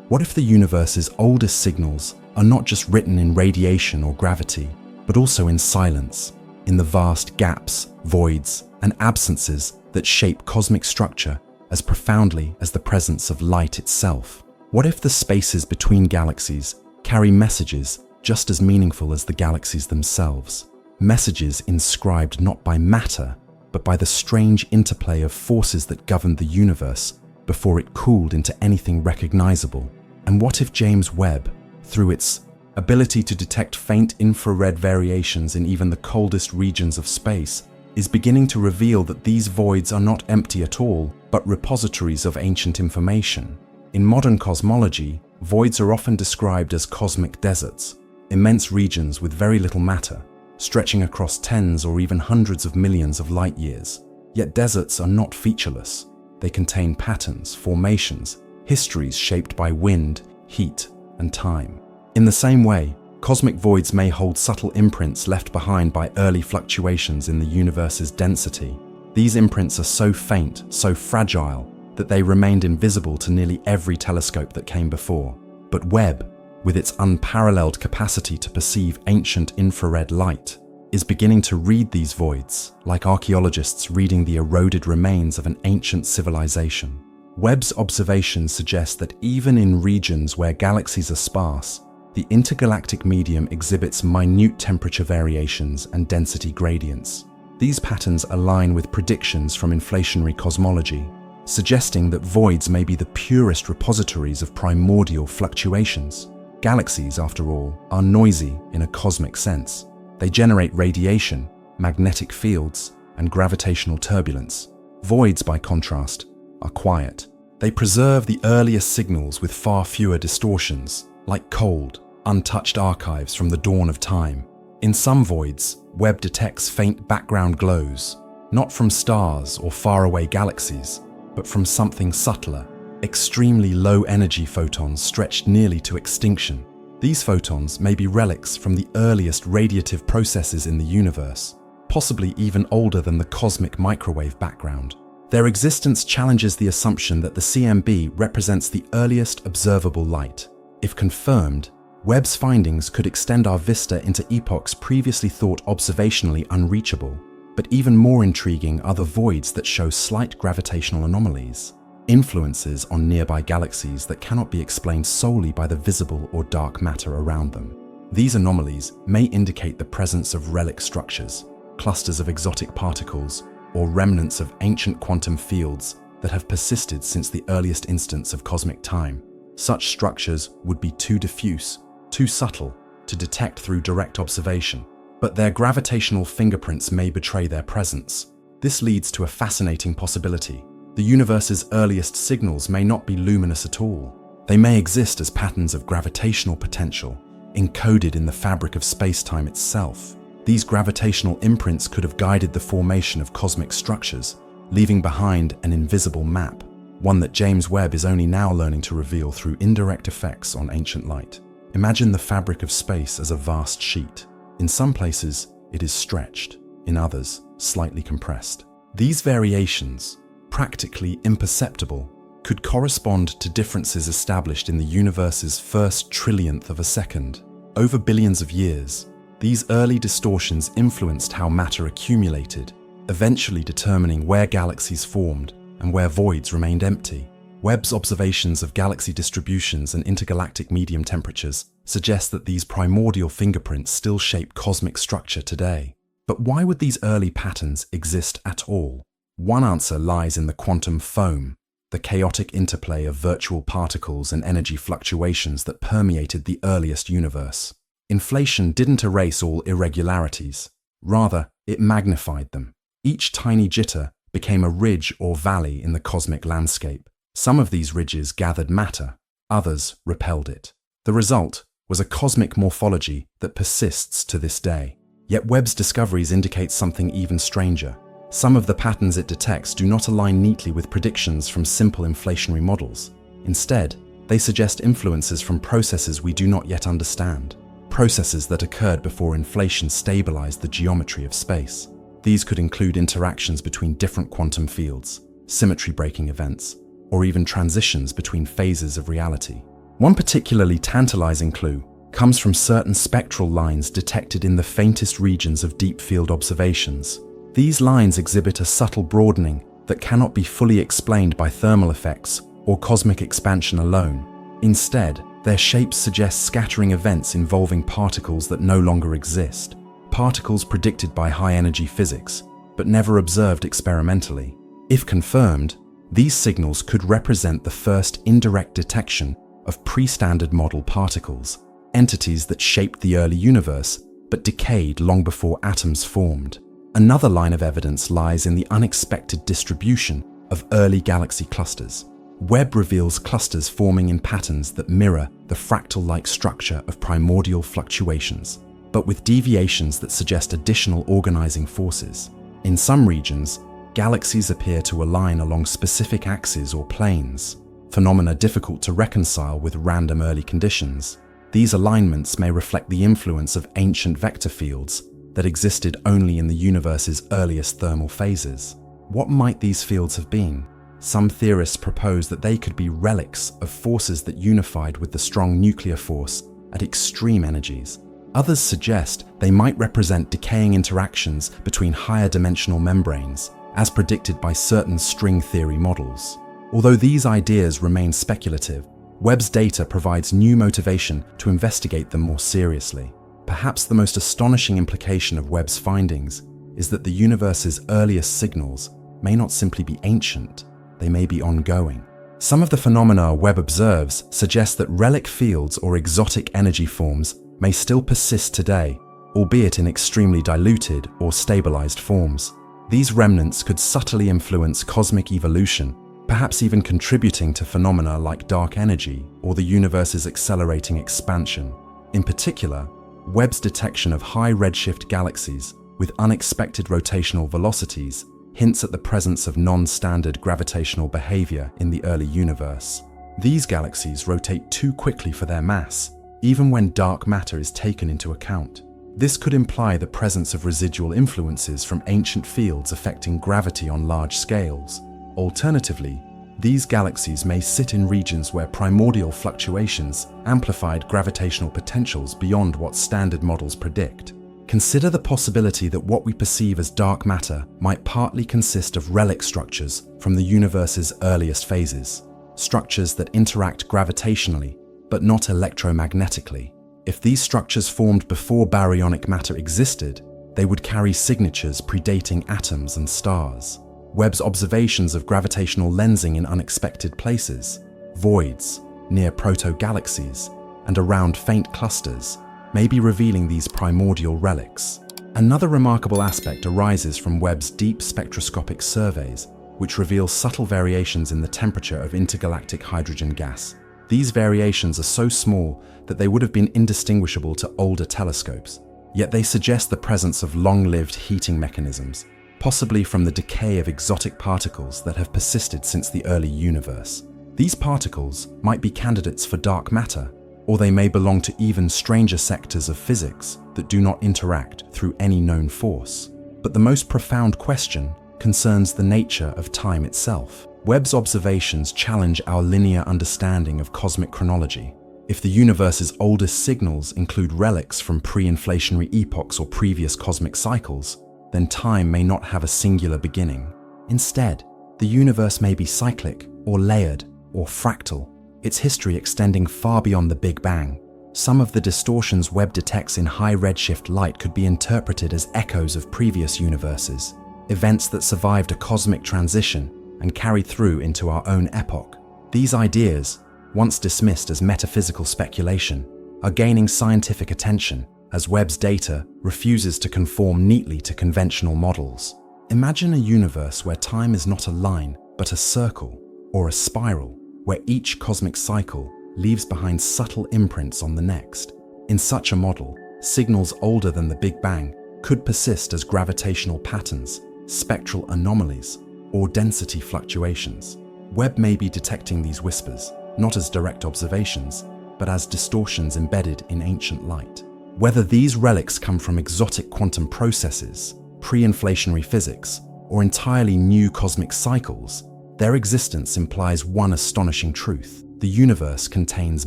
What if the universe's oldest signals are not just written in radiation or gravity, but also in silence, in the vast gaps, voids, and absences that shape cosmic structure as profoundly as the presence of light itself? What if the spaces between galaxies carry messages just as meaningful as the galaxies themselves? Messages inscribed not by matter, but by the strange interplay of forces that governed the universe before it cooled into anything recognizable. And what if James Webb, through its ability to detect faint infrared variations in even the coldest regions of space, is beginning to reveal that these voids are not empty at all, but repositories of ancient information? In modern cosmology, voids are often described as cosmic deserts, immense regions with very little matter, stretching across tens or even hundreds of millions of light years. Yet deserts are not featureless. They contain patterns, formations, histories shaped by wind, heat, and time. In the same way, cosmic voids may hold subtle imprints left behind by early fluctuations in the universe's density. These imprints are so faint, so fragile, that they remained invisible to nearly every telescope that came before. But Webb, with its unparalleled capacity to perceive ancient infrared light, is beginning to read these voids, like archaeologists reading the eroded remains of an ancient civilization. Webb's observations suggest that even in regions where galaxies are sparse, the intergalactic medium exhibits minute temperature variations and density gradients. These patterns align with predictions from inflationary cosmology, suggesting that voids may be the purest repositories of primordial fluctuations. Galaxies, after all, are noisy in a cosmic sense. They generate radiation, magnetic fields, and gravitational turbulence. Voids, by contrast, are quiet. They preserve the earliest signals with far fewer distortions, like cold, untouched archives from the dawn of time. In some voids, Webb detects faint background glows, not from stars or faraway galaxies, but from something subtler, extremely low-energy photons stretched nearly to extinction. These photons may be relics from the earliest radiative processes in the universe, possibly even older than the cosmic microwave background. Their existence challenges the assumption that the CMB represents the earliest observable light. If confirmed, Webb's findings could extend our vista into epochs previously thought observationally unreachable. But even more intriguing are the voids that show slight gravitational anomalies, influences on nearby galaxies that cannot be explained solely by the visible or dark matter around them. These anomalies may indicate the presence of relic structures, clusters of exotic particles, or remnants of ancient quantum fields that have persisted since the earliest instance of cosmic time. Such structures would be too diffuse, too subtle to detect through direct observation, but their gravitational fingerprints may betray their presence. This leads to a fascinating possibility. The universe's earliest signals may not be luminous at all. They may exist as patterns of gravitational potential, encoded in the fabric of space-time itself. These gravitational imprints could have guided the formation of cosmic structures, leaving behind an invisible map. one that James Webb is only now learning to reveal through indirect effects on ancient light. Imagine the fabric of space as a vast sheet. In some places, it is stretched, in others, slightly compressed. These variations, practically imperceptible, could correspond to differences established in the universe's first trillionth of a second. Over billions of years, these early distortions influenced how matter accumulated, eventually determining where galaxies formed and where voids remained empty. Webb's observations of galaxy distributions and intergalactic medium temperatures suggest that these primordial fingerprints still shape cosmic structure today. But why would these early patterns exist at all? One answer lies in the quantum foam, the chaotic interplay of virtual particles and energy fluctuations that permeated the earliest universe. Inflation didn't erase all irregularities. Rather, it magnified them. Each tiny jitter became a ridge or valley in the cosmic landscape. Some of these ridges gathered matter, others repelled it. The result was a cosmic morphology that persists to this day. Yet Webb's discoveries indicate something even stranger. Some of the patterns it detects do not align neatly with predictions from simple inflationary models. Instead, they suggest influences from processes we do not yet understand, processes that occurred before inflation stabilized the geometry of space. These could include interactions between different quantum fields, symmetry-breaking events, or even transitions between phases of reality. One particularly tantalizing clue comes from certain spectral lines detected in the faintest regions of deep field observations. These lines exhibit a subtle broadening that cannot be fully explained by thermal effects or cosmic expansion alone. Instead, their shapes suggest scattering events involving particles that no longer exist, particles predicted by high-energy physics, but never observed experimentally. If confirmed, these signals could represent the first indirect detection of pre-standard model particles, entities that shaped the early universe but decayed long before atoms formed. Another line of evidence lies in the unexpected distribution of early galaxy clusters. Webb reveals clusters forming in patterns that mirror the fractal-like structure of primordial fluctuations, but with deviations that suggest additional organizing forces. In some regions, galaxies appear to align along specific axes or planes, phenomena difficult to reconcile with random early conditions. These alignments may reflect the influence of ancient vector fields that existed only in the universe's earliest thermal phases. What might these fields have been? Some theorists propose that they could be relics of forces that unified with the strong nuclear force at extreme energies. Others suggest they might represent decaying interactions between higher dimensional membranes, as predicted by certain string theory models. Although these ideas remain speculative, Webb's data provides new motivation to investigate them more seriously. Perhaps the most astonishing implication of Webb's findings is that the universe's earliest signals may not simply be ancient, they may be ongoing. Some of the phenomena Webb observes suggest that relic fields or exotic energy forms may still persist today, albeit in extremely diluted or stabilized forms. These remnants could subtly influence cosmic evolution, perhaps even contributing to phenomena like dark energy or the universe's accelerating expansion. In particular, Webb's detection of high redshift galaxies with unexpected rotational velocities hints at the presence of non-standard gravitational behavior in the early universe. These galaxies rotate too quickly for their mass, even when dark matter is taken into account. This could imply the presence of residual influences from ancient fields affecting gravity on large scales. Alternatively, these galaxies may sit in regions where primordial fluctuations amplified gravitational potentials beyond what standard models predict. Consider the possibility that what we perceive as dark matter might partly consist of relic structures from the universe's earliest phases, structures that interact gravitationally but not electromagnetically. If these structures formed before baryonic matter existed, they would carry signatures predating atoms and stars. Webb's observations of gravitational lensing in unexpected places, voids, near proto-galaxies, and around faint clusters may be revealing these primordial relics. Another remarkable aspect arises from Webb's deep spectroscopic surveys, which reveal subtle variations in the temperature of intergalactic hydrogen gas. These variations are so small that they would have been indistinguishable to older telescopes, yet they suggest the presence of long-lived heating mechanisms, possibly from the decay of exotic particles that have persisted since the early universe. These particles might be candidates for dark matter, or they may belong to even stranger sectors of physics that do not interact through any known force. But the most profound question concerns the nature of time itself. Webb's observations challenge our linear understanding of cosmic chronology. If the universe's oldest signals include relics from pre-inflationary epochs or previous cosmic cycles, then time may not have a singular beginning. Instead, the universe may be cyclic, or layered, or fractal, its history extending far beyond the Big Bang. Some of the distortions Webb detects in high redshift light could be interpreted as echoes of previous universes, events that survived a cosmic transition and carried through into our own epoch. These ideas, once dismissed as metaphysical speculation, are gaining scientific attention as Webb's data refuses to conform neatly to conventional models. Imagine a universe where time is not a line, but a circle, or a spiral, where each cosmic cycle leaves behind subtle imprints on the next. In such a model, signals older than the Big Bang could persist as gravitational patterns, spectral anomalies, or density fluctuations. Webb may be detecting these whispers, not as direct observations, but as distortions embedded in ancient light. Whether these relics come from exotic quantum processes, pre-inflationary physics, or entirely new cosmic cycles, their existence implies one astonishing truth: the universe contains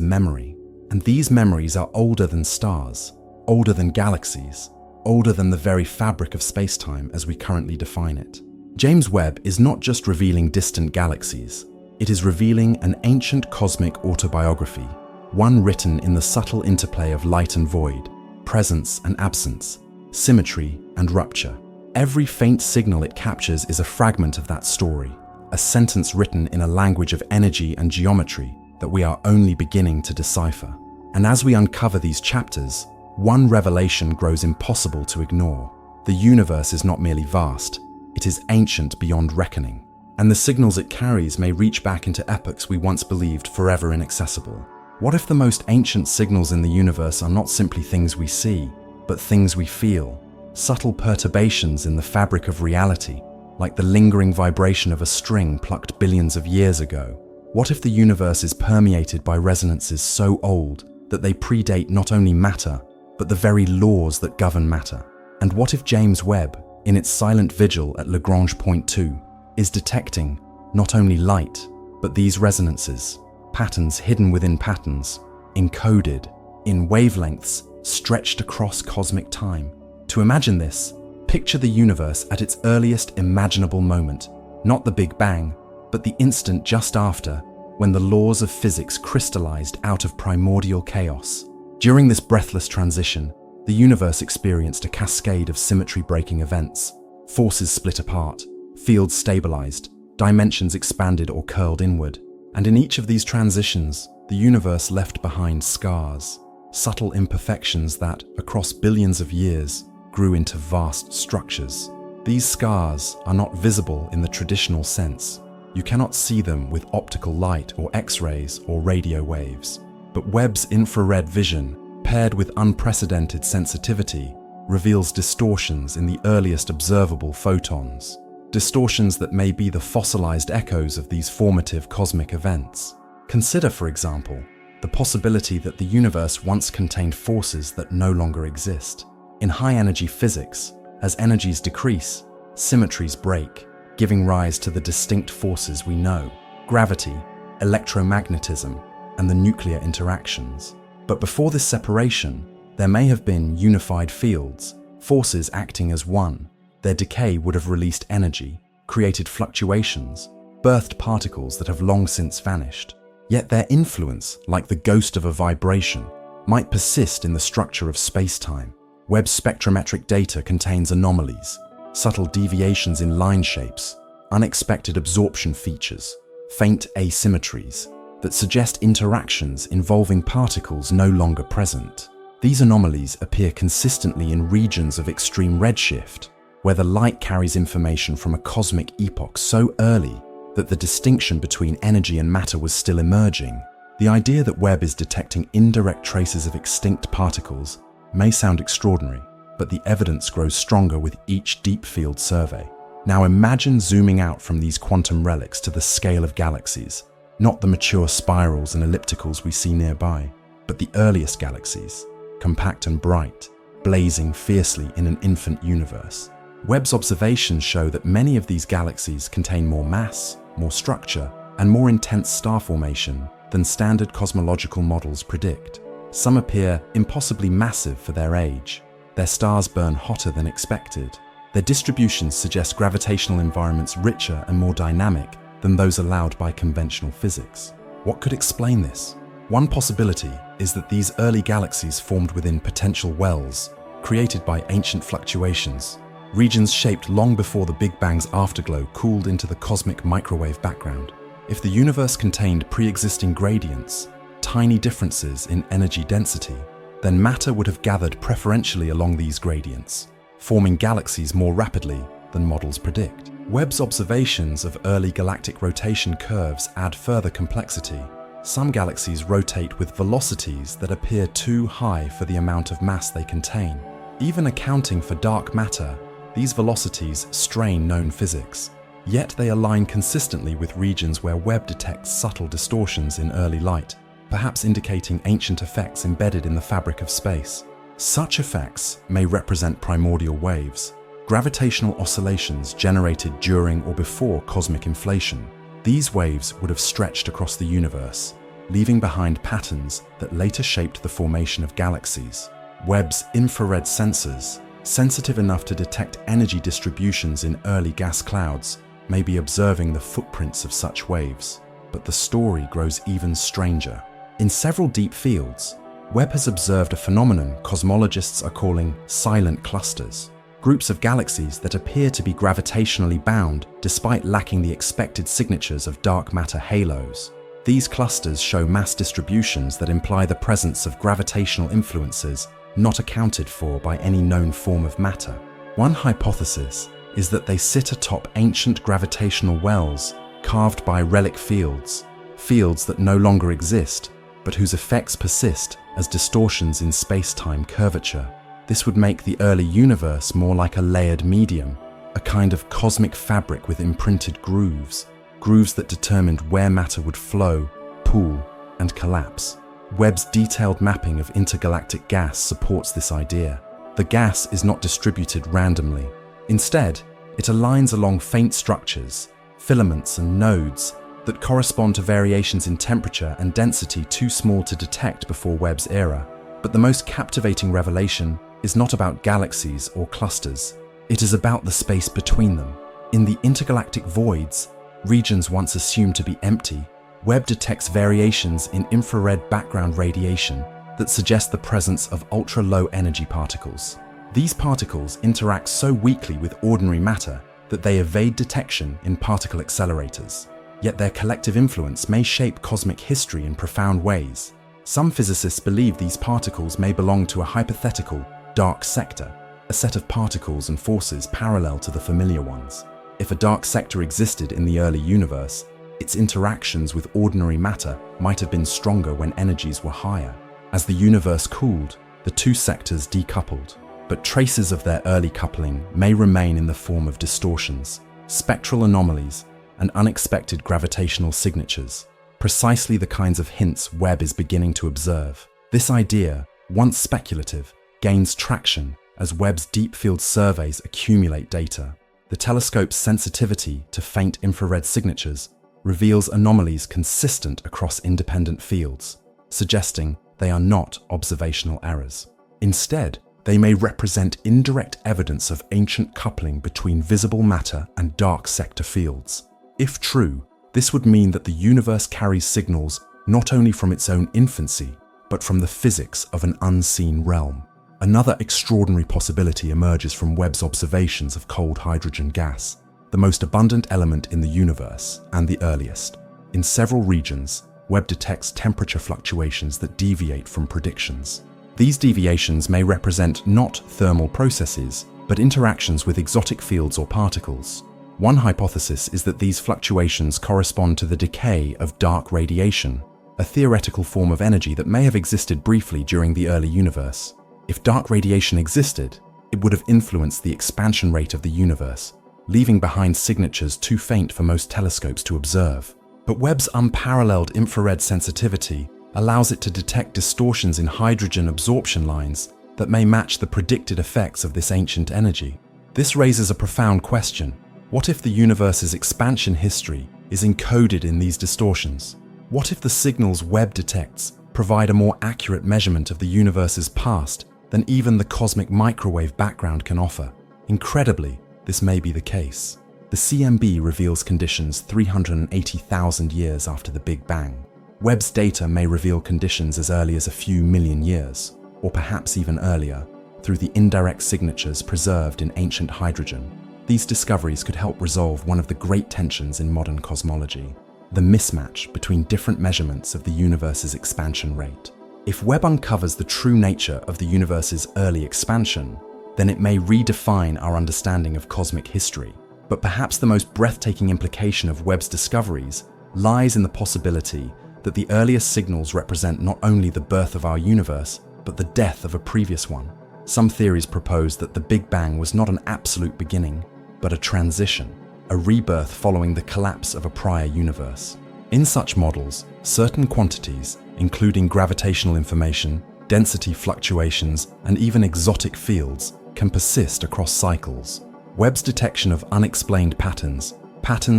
memory. And these memories are older than stars, older than galaxies, older than the very fabric of space-time as we currently define it. James Webb is not just revealing distant galaxies, it is revealing an ancient cosmic autobiography, one written in the subtle interplay of light and void, presence and absence, symmetry and rupture. Every faint signal it captures is a fragment of that story, a sentence written in a language of energy and geometry that we are only beginning to decipher. And as we uncover these chapters, one revelation grows impossible to ignore. The universe is not merely vast, it is ancient beyond reckoning, and the signals it carries may reach back into epochs we once believed forever inaccessible. What if the most ancient signals in the universe are not simply things we see, but things we feel, subtle perturbations in the fabric of reality, like the lingering vibration of a string plucked billions of years ago? What if the universe is permeated by resonances so old that they predate not only matter, but the very laws that govern matter? And what if James Webb, in its silent vigil at Lagrange point 2, is detecting not only light, but these resonances, patterns hidden within patterns, encoded in wavelengths stretched across cosmic time? To imagine this, picture the universe at its earliest imaginable moment, not the Big Bang, but the instant just after, when the laws of physics crystallized out of primordial chaos. During this breathless transition, the universe experienced a cascade of symmetry-breaking events. Forces split apart, fields stabilized, dimensions expanded or curled inward. And in each of these transitions, the universe left behind scars, subtle imperfections that, across billions of years, grew into vast structures. These scars are not visible in the traditional sense. You cannot see them with optical light or X-rays or radio waves. But Webb's infrared vision, paired with unprecedented sensitivity, reveals distortions in the earliest observable photons. Distortions that may be the fossilized echoes of these formative cosmic events. Consider, for example, the possibility that the universe once contained forces that no longer exist. In high-energy physics, as energies decrease, symmetries break, giving rise to the distinct forces we know: gravity, electromagnetism, and the nuclear interactions. But before this separation, there may have been unified fields, forces acting as one. Their decay would have released energy, created fluctuations, birthed particles that have long since vanished. Yet their influence, like the ghost of a vibration, might persist in the structure of space-time. Webb's spectrometric data contains anomalies, subtle deviations in line shapes, unexpected absorption features, faint asymmetries that suggest interactions involving particles no longer present. These anomalies appear consistently in regions of extreme redshift, where the light carries information from a cosmic epoch so early that the distinction between energy and matter was still emerging. The idea that Webb is detecting indirect traces of extinct particles may sound extraordinary, but the evidence grows stronger with each deep field survey. Now imagine zooming out from these quantum relics to the scale of galaxies, not the mature spirals and ellipticals we see nearby, but the earliest galaxies, compact and bright, blazing fiercely in an infant universe. Webb's observations show that many of these galaxies contain more mass, more structure, and more intense star formation than standard cosmological models predict. Some appear impossibly massive for their age. Their stars burn hotter than expected. Their distributions suggest gravitational environments richer and more dynamic than those allowed by conventional physics. What could explain this? One possibility is that these early galaxies formed within potential wells, created by ancient fluctuations, regions shaped long before the Big Bang's afterglow cooled into the cosmic microwave background. If the universe contained pre-existing gradients, tiny differences in energy density, then matter would have gathered preferentially along these gradients, forming galaxies more rapidly than models predict. Webb's observations of early galactic rotation curves add further complexity. Some galaxies rotate with velocities that appear too high for the amount of mass they contain. Even accounting for dark matter, these velocities strain known physics. Yet they align consistently with regions where Webb detects subtle distortions in early light, perhaps indicating ancient effects embedded in the fabric of space. Such effects may represent primordial waves, gravitational oscillations generated during or before cosmic inflation. These waves would have stretched across the universe, leaving behind patterns that later shaped the formation of galaxies. Webb's infrared sensors, sensitive enough to detect energy distributions in early gas clouds, may be observing the footprints of such waves. But the story grows even stranger. In several deep fields, Webb has observed a phenomenon cosmologists are calling silent clusters, groups of galaxies that appear to be gravitationally bound despite lacking the expected signatures of dark matter halos. These clusters show mass distributions that imply the presence of gravitational influences not accounted for by any known form of matter. One hypothesis is that they sit atop ancient gravitational wells carved by relic fields, fields that no longer exist, but whose effects persist as distortions in space-time curvature. This would make the early universe more like a layered medium, a kind of cosmic fabric with imprinted grooves that determined where matter would flow, pool, and collapse. Webb's detailed mapping of intergalactic gas supports this idea. The gas is not distributed randomly. Instead, it aligns along faint structures, filaments and nodes that correspond to variations in temperature and density too small to detect before Webb's era. But the most captivating revelation is not about galaxies or clusters. It is about the space between them. In the intergalactic voids, regions once assumed to be empty, Webb detects variations in infrared background radiation that suggest the presence of ultra-low energy particles. These particles interact so weakly with ordinary matter that they evade detection in particle accelerators. Yet their collective influence may shape cosmic history in profound ways. Some physicists believe these particles may belong to a hypothetical dark sector, a set of particles and forces parallel to the familiar ones. If a dark sector existed in the early universe, its interactions with ordinary matter might have been stronger when energies were higher. As the universe cooled, the two sectors decoupled, but traces of their early coupling may remain in the form of distortions, spectral anomalies, and unexpected gravitational signatures, precisely the kinds of hints Webb is beginning to observe. This idea, once speculative, gains traction as Webb's deep field surveys accumulate data. The telescope's sensitivity to faint infrared signatures reveals anomalies consistent across independent fields, suggesting they are not observational errors. Instead, they may represent indirect evidence of ancient coupling between visible matter and dark sector fields. If true, this would mean that the universe carries signals not only from its own infancy, but from the physics of an unseen realm. Another extraordinary possibility emerges from Webb's observations of cold hydrogen gas, the most abundant element in the universe and the earliest. In several regions, Webb detects temperature fluctuations that deviate from predictions. These deviations may represent not thermal processes, but interactions with exotic fields or particles. One hypothesis is that these fluctuations correspond to the decay of dark radiation, a theoretical form of energy that may have existed briefly during the early universe. If dark radiation existed, it would have influenced the expansion rate of the universe, leaving behind signatures too faint for most telescopes to observe. But Webb's unparalleled infrared sensitivity allows it to detect distortions in hydrogen absorption lines that may match the predicted effects of this ancient energy. This raises a profound question. What if the universe's expansion history is encoded in these distortions? What if the signals Webb detects provide a more accurate measurement of the universe's past than even the cosmic microwave background can offer? Incredibly, this may be the case. The CMB reveals conditions 380,000 years after the Big Bang. Webb's data may reveal conditions as early as a few million years, or perhaps even earlier, through the indirect signatures preserved in ancient hydrogen. These discoveries could help resolve one of the great tensions in modern cosmology, the mismatch between different measurements of the universe's expansion rate. If Webb uncovers the true nature of the universe's early expansion, then it may redefine our understanding of cosmic history. But perhaps the most breathtaking implication of Webb's discoveries lies in the possibility that the earliest signals represent not only the birth of our universe, but the death of a previous one. Some theories propose that the Big Bang was not an absolute beginning, but a transition, a rebirth following the collapse of a prior universe. In such models, certain quantities, including gravitational information, density fluctuations, and even exotic fields, can persist across cycles. Webb's detection of unexplained patterns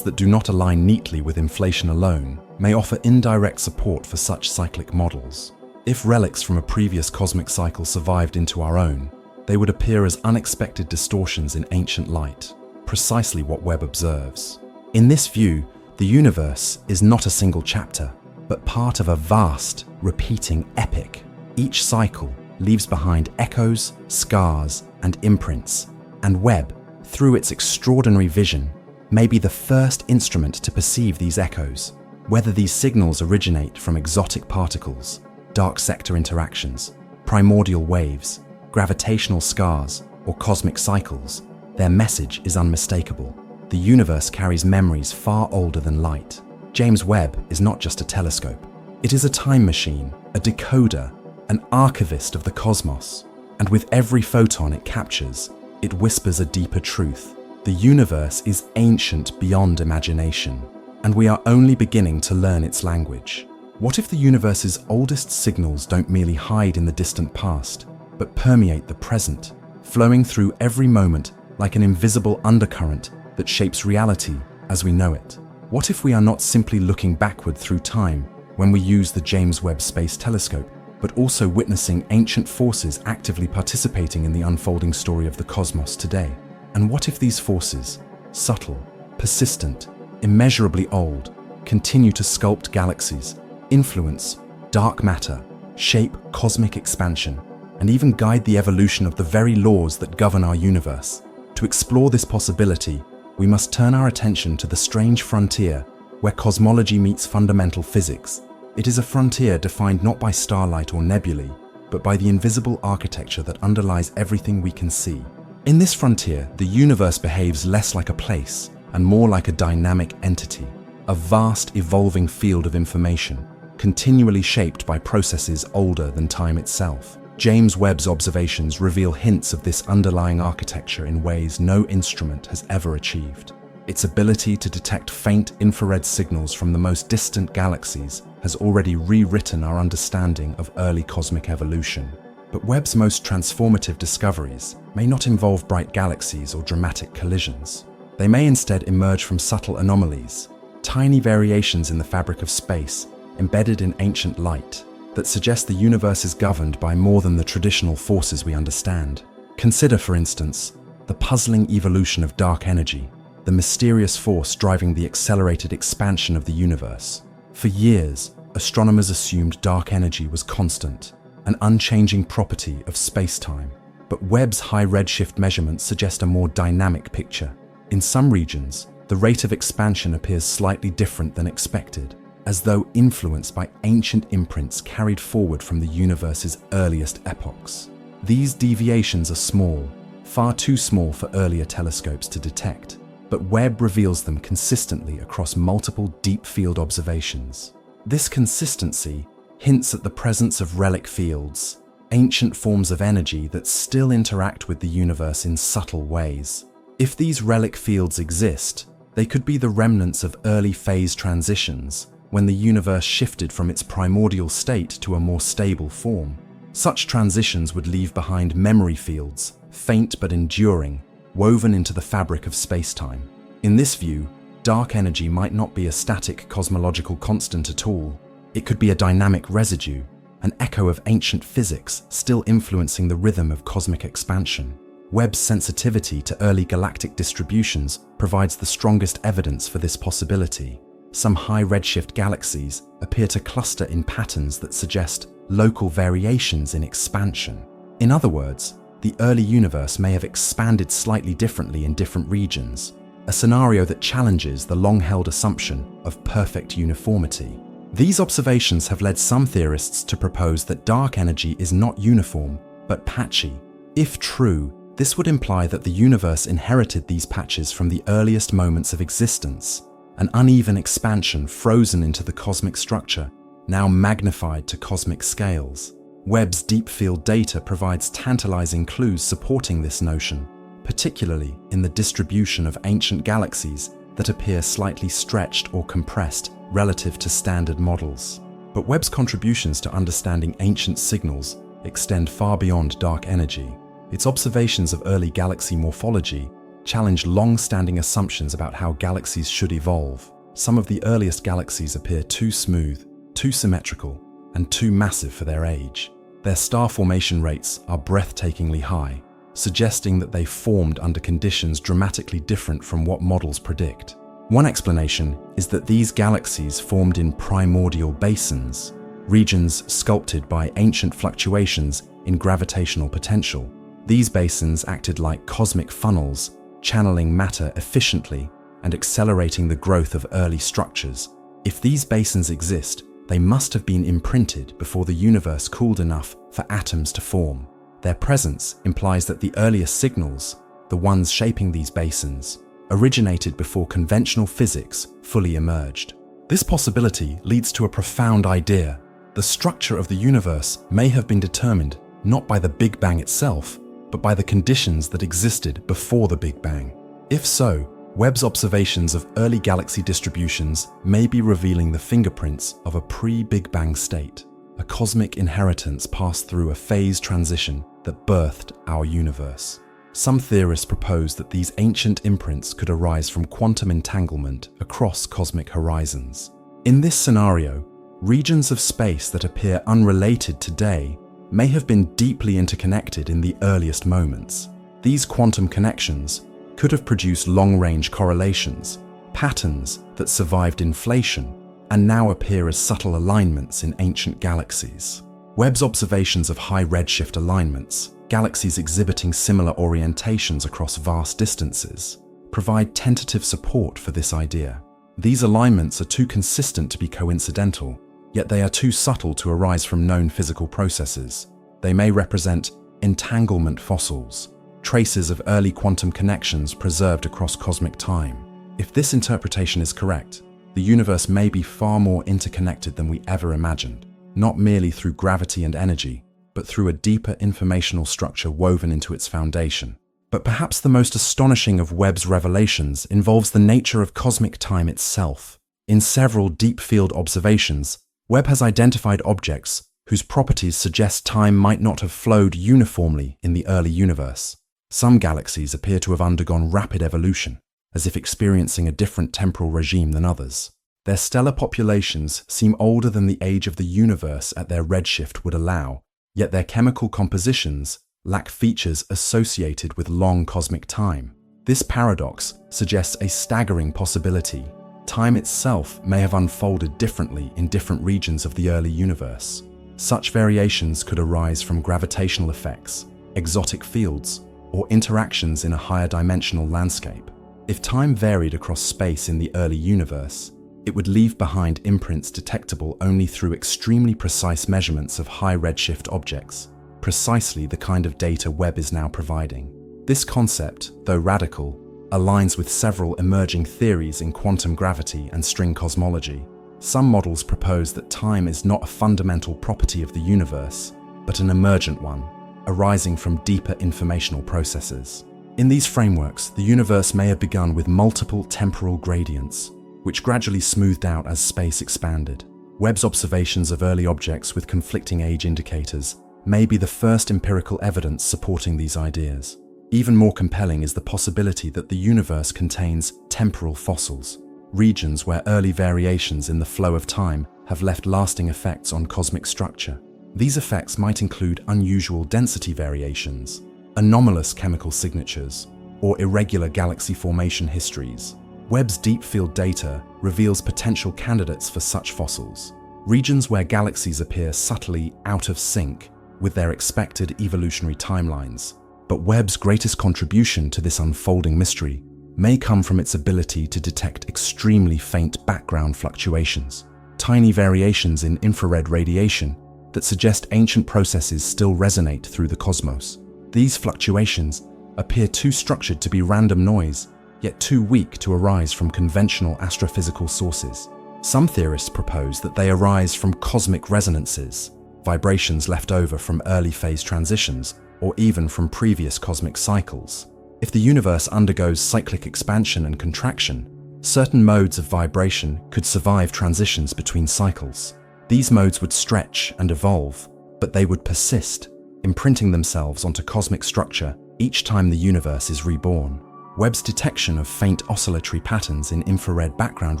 that do not align neatly with inflation alone, may offer indirect support for such cyclic models. If relics from a previous cosmic cycle survived into our own, they would appear as unexpected distortions in ancient light, precisely what Webb observes. In this view, the universe is not a single chapter, but part of a vast, repeating epic. Each cycle leaves behind echoes, scars, and imprints, and Webb, through its extraordinary vision, may be the first instrument to perceive these echoes. Whether these signals originate from exotic particles, dark sector interactions, primordial waves, gravitational scars, or cosmic cycles, their message is unmistakable. The universe carries memories far older than light. James Webb is not just a telescope. It is a time machine, a decoder, an archivist of the cosmos. And with every photon it captures, it whispers a deeper truth. The universe is ancient beyond imagination, and we are only beginning to learn its language. What if the universe's oldest signals don't merely hide in the distant past, but permeate the present, flowing through every moment like an invisible undercurrent that shapes reality as we know it? What if we are not simply looking backward through time when we use the James Webb Space Telescope, but also witnessing ancient forces actively participating in the unfolding story of the cosmos today? And what if these forces, subtle, persistent, immeasurably old, continue to sculpt galaxies, influence dark matter, shape cosmic expansion, and even guide the evolution of the very laws that govern our universe? To explore this possibility, we must turn our attention to the strange frontier where cosmology meets fundamental physics. It is a frontier defined not by starlight or nebulae, but by the invisible architecture that underlies everything we can see. In this frontier, the universe behaves less like a place and more like a dynamic entity, a vast evolving field of information, continually shaped by processes older than time itself. James Webb's observations reveal hints of this underlying architecture in ways no instrument has ever achieved. Its ability to detect faint infrared signals from the most distant galaxies has already rewritten our understanding of early cosmic evolution. But Webb's most transformative discoveries may not involve bright galaxies or dramatic collisions. They may instead emerge from subtle anomalies, tiny variations in the fabric of space embedded in ancient light that suggest the universe is governed by more than the traditional forces we understand. Consider, for instance, the puzzling evolution of dark energy, the mysterious force driving the accelerated expansion of the universe. For years, astronomers assumed dark energy was constant, an unchanging property of space-time. But Webb's high redshift measurements suggest a more dynamic picture. In some regions, the rate of expansion appears slightly different than expected, as though influenced by ancient imprints carried forward from the universe's earliest epochs. These deviations are small, far too small for earlier telescopes to detect, but Webb reveals them consistently across multiple deep field observations. This consistency hints at the presence of relic fields, ancient forms of energy that still interact with the universe in subtle ways. If these relic fields exist, they could be the remnants of early phase transitions, when the universe shifted from its primordial state to a more stable form. Such transitions would leave behind memory fields, faint but enduring, woven into the fabric of space-time. In this view, dark energy might not be a static cosmological constant at all. It could be a dynamic residue, an echo of ancient physics still influencing the rhythm of cosmic expansion. Webb's sensitivity to early galactic distributions provides the strongest evidence for this possibility. Some high redshift galaxies appear to cluster in patterns that suggest local variations in expansion. In other words, the early universe may have expanded slightly differently in different regions, a scenario that challenges the long-held assumption of perfect uniformity. These observations have led some theorists to propose that dark energy is not uniform, but patchy. If true, this would imply that the universe inherited these patches from the earliest moments of existence, an uneven expansion frozen into the cosmic structure, now magnified to cosmic scales. Webb's deep field data provides tantalizing clues supporting this notion, particularly in the distribution of ancient galaxies that appear slightly stretched or compressed relative to standard models. But Webb's contributions to understanding ancient signals extend far beyond dark energy. Its observations of early galaxy morphology challenge long-standing assumptions about how galaxies should evolve. Some of the earliest galaxies appear too smooth, too symmetrical, and too massive for their age. Their star formation rates are breathtakingly high, suggesting that they formed under conditions dramatically different from what models predict. One explanation is that these galaxies formed in primordial basins, regions sculpted by ancient fluctuations in gravitational potential. These basins acted like cosmic funnels, channeling matter efficiently and accelerating the growth of early structures. If these basins exist, they must have been imprinted before the universe cooled enough for atoms to form. Their presence implies that the earliest signals, the ones shaping these basins, originated before conventional physics fully emerged. This possibility leads to a profound idea. The structure of the universe may have been determined not by the Big Bang itself, but by the conditions that existed before the Big Bang. If so, Webb's observations of early galaxy distributions may be revealing the fingerprints of a pre-Big Bang state, a cosmic inheritance passed through a phase transition that birthed our universe. Some theorists propose that these ancient imprints could arise from quantum entanglement across cosmic horizons. In this scenario, regions of space that appear unrelated today may have been deeply interconnected in the earliest moments. These quantum connections could have produced long-range correlations, patterns that survived inflation, and now appear as subtle alignments in ancient galaxies. Webb's observations of high redshift alignments, galaxies exhibiting similar orientations across vast distances, provide tentative support for this idea. These alignments are too consistent to be coincidental, yet they are too subtle to arise from known physical processes. They may represent entanglement fossils, traces of early quantum connections preserved across cosmic time. If this interpretation is correct, the universe may be far more interconnected than we ever imagined, not merely through gravity and energy, but through a deeper informational structure woven into its foundation. But perhaps the most astonishing of Webb's revelations involves the nature of cosmic time itself. In several deep field observations, Webb has identified objects whose properties suggest time might not have flowed uniformly in the early universe. Some galaxies appear to have undergone rapid evolution, as if experiencing a different temporal regime than others. Their stellar populations seem older than the age of the universe at their redshift would allow, yet their chemical compositions lack features associated with long cosmic time. This paradox suggests a staggering possibility. Time itself may have unfolded differently in different regions of the early universe. Such variations could arise from gravitational effects, exotic fields, or interactions in a higher dimensional landscape. If time varied across space in the early universe, it would leave behind imprints detectable only through extremely precise measurements of high redshift objects, precisely the kind of data Webb is now providing. This concept, though radical, aligns with several emerging theories in quantum gravity and string cosmology. Some models propose that time is not a fundamental property of the universe, but an emergent one, arising from deeper informational processes. In these frameworks, the universe may have begun with multiple temporal gradients, which gradually smoothed out as space expanded. Webb's observations of early objects with conflicting age indicators may be the first empirical evidence supporting these ideas. Even more compelling is the possibility that the universe contains temporal fossils, regions where early variations in the flow of time have left lasting effects on cosmic structure. These effects might include unusual density variations, anomalous chemical signatures, or irregular galaxy formation histories. Webb's deep field data reveals potential candidates for such fossils, regions where galaxies appear subtly out of sync with their expected evolutionary timelines. But Webb's greatest contribution to this unfolding mystery may come from its ability to detect extremely faint background fluctuations, tiny variations in infrared radiation that suggest ancient processes still resonate through the cosmos. These fluctuations appear too structured to be random noise, yet too weak to arise from conventional astrophysical sources. Some theorists propose that they arise from cosmic resonances, vibrations left over from early phase transitions, or even from previous cosmic cycles. If the universe undergoes cyclic expansion and contraction, certain modes of vibration could survive transitions between cycles. These modes would stretch and evolve, but they would persist, imprinting themselves onto cosmic structure each time the universe is reborn. Webb's detection of faint oscillatory patterns in infrared background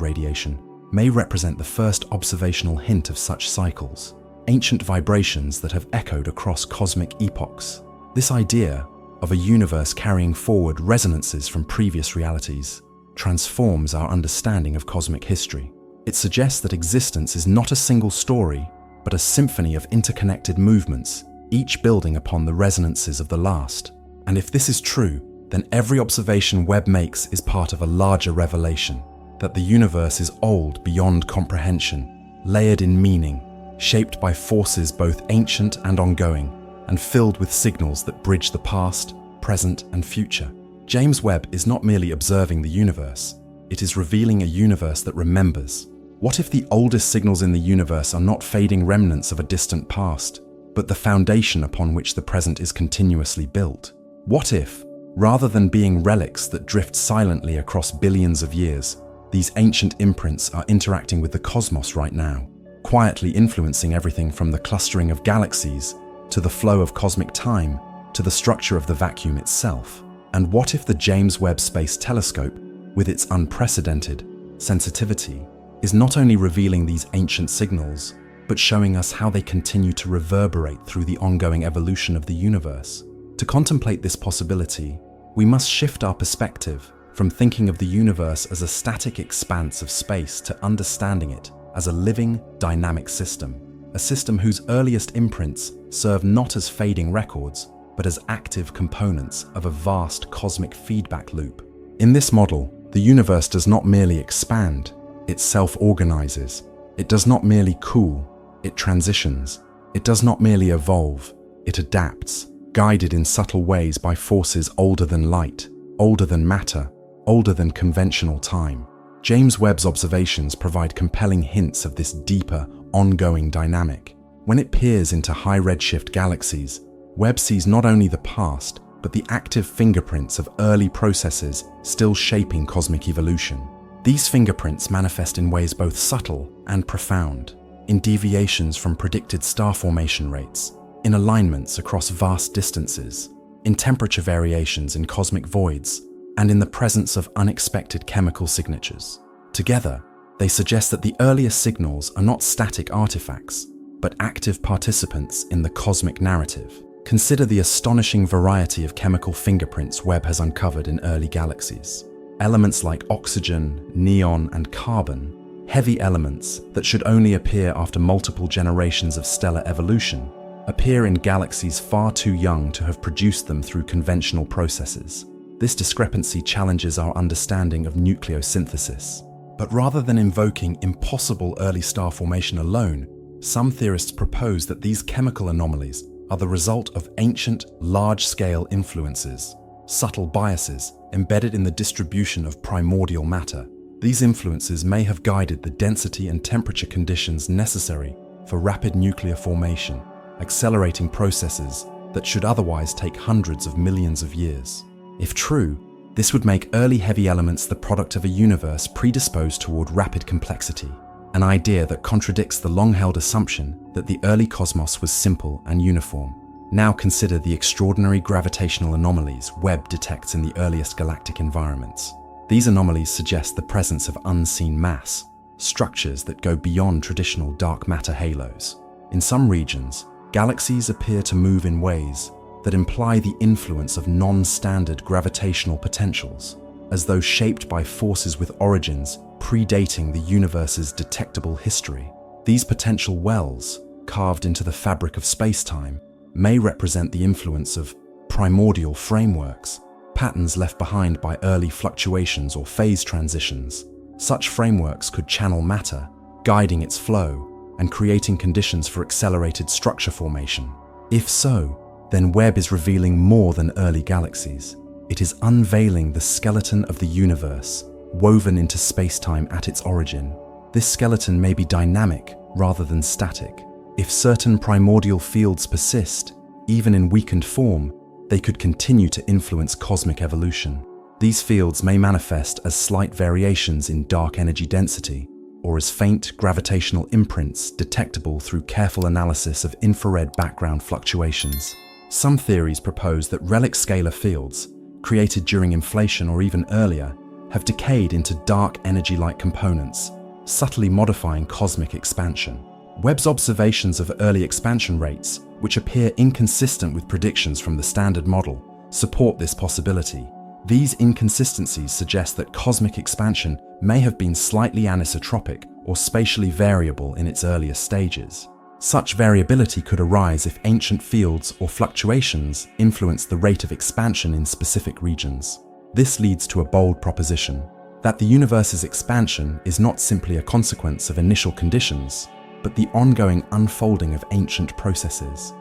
radiation may represent the first observational hint of such cycles, ancient vibrations that have echoed across cosmic epochs. This idea of a universe carrying forward resonances from previous realities transforms our understanding of cosmic history. It suggests that existence is not a single story, but a symphony of interconnected movements, each building upon the resonances of the last. And if this is true, then every observation Webb makes is part of a larger revelation, that the universe is old beyond comprehension, layered in meaning, shaped by forces both ancient and ongoing, and filled with signals that bridge the past, present, and future. James Webb is not merely observing the universe, it is revealing a universe that remembers. What if the oldest signals in the universe are not fading remnants of a distant past, but the foundation upon which the present is continuously built? What if, rather than being relics that drift silently across billions of years, these ancient imprints are interacting with the cosmos right now, quietly influencing everything from the clustering of galaxies to the flow of cosmic time, to the structure of the vacuum itself? And what if the James Webb Space Telescope, with its unprecedented sensitivity, is not only revealing these ancient signals, but showing us how they continue to reverberate through the ongoing evolution of the universe? To contemplate this possibility, we must shift our perspective from thinking of the universe as a static expanse of space to understanding it as a living, dynamic system. A system whose earliest imprints serve not as fading records, but as active components of a vast cosmic feedback loop. In this model, the universe does not merely expand, it self-organizes. It does not merely cool, it transitions. It does not merely evolve, it adapts, guided in subtle ways by forces older than light, older than matter, older than conventional time. James Webb's observations provide compelling hints of this deeper, ongoing dynamic. When it peers into high redshift galaxies, Webb sees not only the past, but the active fingerprints of early processes still shaping cosmic evolution. These fingerprints manifest in ways both subtle and profound, in deviations from predicted star formation rates, in alignments across vast distances, in temperature variations in cosmic voids, and in the presence of unexpected chemical signatures. Together, they suggest that the earliest signals are not static artifacts, but active participants in the cosmic narrative. Consider the astonishing variety of chemical fingerprints Webb has uncovered in early galaxies. Elements like oxygen, neon, and carbon, heavy elements that should only appear after multiple generations of stellar evolution, appear in galaxies far too young to have produced them through conventional processes. This discrepancy challenges our understanding of nucleosynthesis. But rather than invoking impossible early star formation alone, some theorists propose that these chemical anomalies are the result of ancient, large-scale influences, subtle biases embedded in the distribution of primordial matter. These influences may have guided the density and temperature conditions necessary for rapid nuclear formation, accelerating processes that should otherwise take hundreds of millions of years. If true, this would make early heavy elements the product of a universe predisposed toward rapid complexity, an idea that contradicts the long-held assumption that the early cosmos was simple and uniform. Now consider the extraordinary gravitational anomalies Webb detects in the earliest galactic environments. These anomalies suggest the presence of unseen mass, structures that go beyond traditional dark matter halos. In some regions, galaxies appear to move in ways that imply the influence of non-standard gravitational potentials, as though shaped by forces with origins predating the universe's detectable history. These potential wells, carved into the fabric of space-time, may represent the influence of primordial frameworks, patterns left behind by early fluctuations or phase transitions. Such frameworks could channel matter, guiding its flow and creating conditions for accelerated structure formation. If so, then Webb is revealing more than early galaxies. It is unveiling the skeleton of the universe, woven into space-time at its origin. This skeleton may be dynamic rather than static. If certain primordial fields persist, even in weakened form, they could continue to influence cosmic evolution. These fields may manifest as slight variations in dark energy density, or as faint gravitational imprints detectable through careful analysis of infrared background fluctuations. Some theories propose that relic scalar fields, created during inflation or even earlier, have decayed into dark energy-like components, subtly modifying cosmic expansion. Webb's observations of early expansion rates, which appear inconsistent with predictions from the Standard Model, support this possibility. These inconsistencies suggest that cosmic expansion may have been slightly anisotropic or spatially variable in its earliest stages. Such variability could arise if ancient fields or fluctuations influence the rate of expansion in specific regions. This leads to a bold proposition, that the universe's expansion is not simply a consequence of initial conditions, but the ongoing unfolding of ancient processes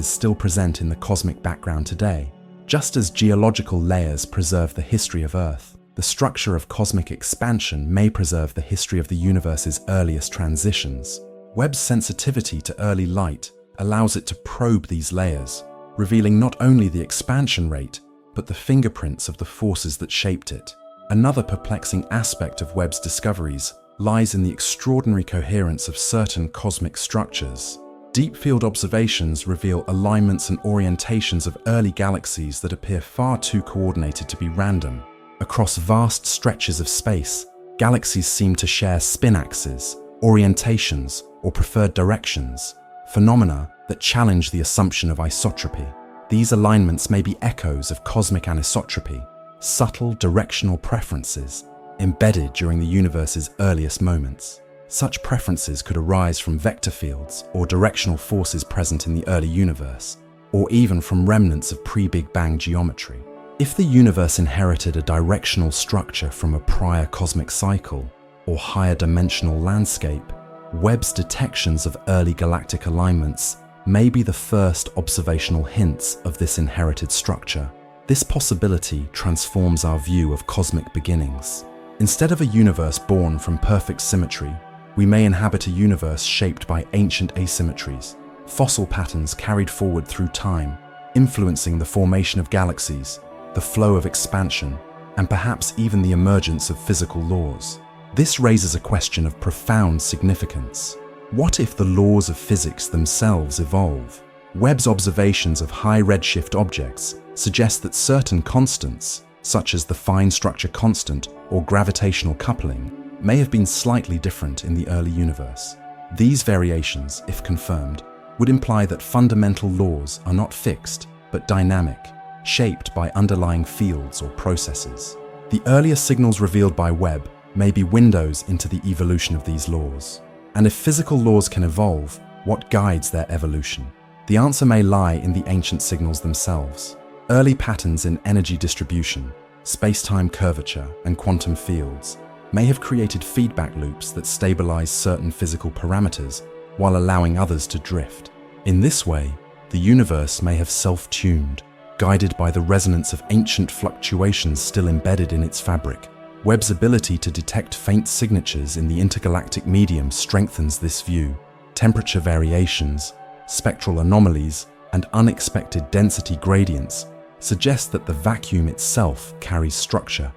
still present in the cosmic background today. Just as geological layers preserve the history of Earth, the structure of cosmic expansion may preserve the history of the universe's earliest transitions. Webb's sensitivity to early light allows it to probe these layers, revealing not only the expansion rate, but the fingerprints of the forces that shaped it. Another perplexing aspect of Webb's discoveries lies in the extraordinary coherence of certain cosmic structures. Deep field observations reveal alignments and orientations of early galaxies that appear far too coordinated to be random. Across vast stretches of space, galaxies seem to share spin axes, orientations, or preferred directions, phenomena that challenge the assumption of isotropy. These alignments may be echoes of cosmic anisotropy, subtle directional preferences embedded during the universe's earliest moments. Such preferences could arise from vector fields or directional forces present in the early universe, or even from remnants of pre-Big Bang geometry. If the universe inherited a directional structure from a prior cosmic cycle or higher dimensional landscape, Webb's detections of early galactic alignments may be the first observational hints of this inherited structure. This possibility transforms our view of cosmic beginnings. Instead of a universe born from perfect symmetry, we may inhabit a universe shaped by ancient asymmetries, fossil patterns carried forward through time, influencing the formation of galaxies, the flow of expansion, and perhaps even the emergence of physical laws. This raises a question of profound significance. What if the laws of physics themselves evolve? Webb's observations of high redshift objects suggest that certain constants, such as the fine structure constant or gravitational coupling, may have been slightly different in the early universe. These variations, if confirmed, would imply that fundamental laws are not fixed, but dynamic, shaped by underlying fields or processes. The earlier signals revealed by Webb may be windows into the evolution of these laws. And if physical laws can evolve, what guides their evolution? The answer may lie in the ancient signals themselves. Early patterns in energy distribution, space-time curvature, and quantum fields may have created feedback loops that stabilize certain physical parameters while allowing others to drift. In this way, the universe may have self-tuned, guided by the resonance of ancient fluctuations still embedded in its fabric. Webb's ability to detect faint signatures in the intergalactic medium strengthens this view. Temperature variations, spectral anomalies, and unexpected density gradients suggest that the vacuum itself carries structure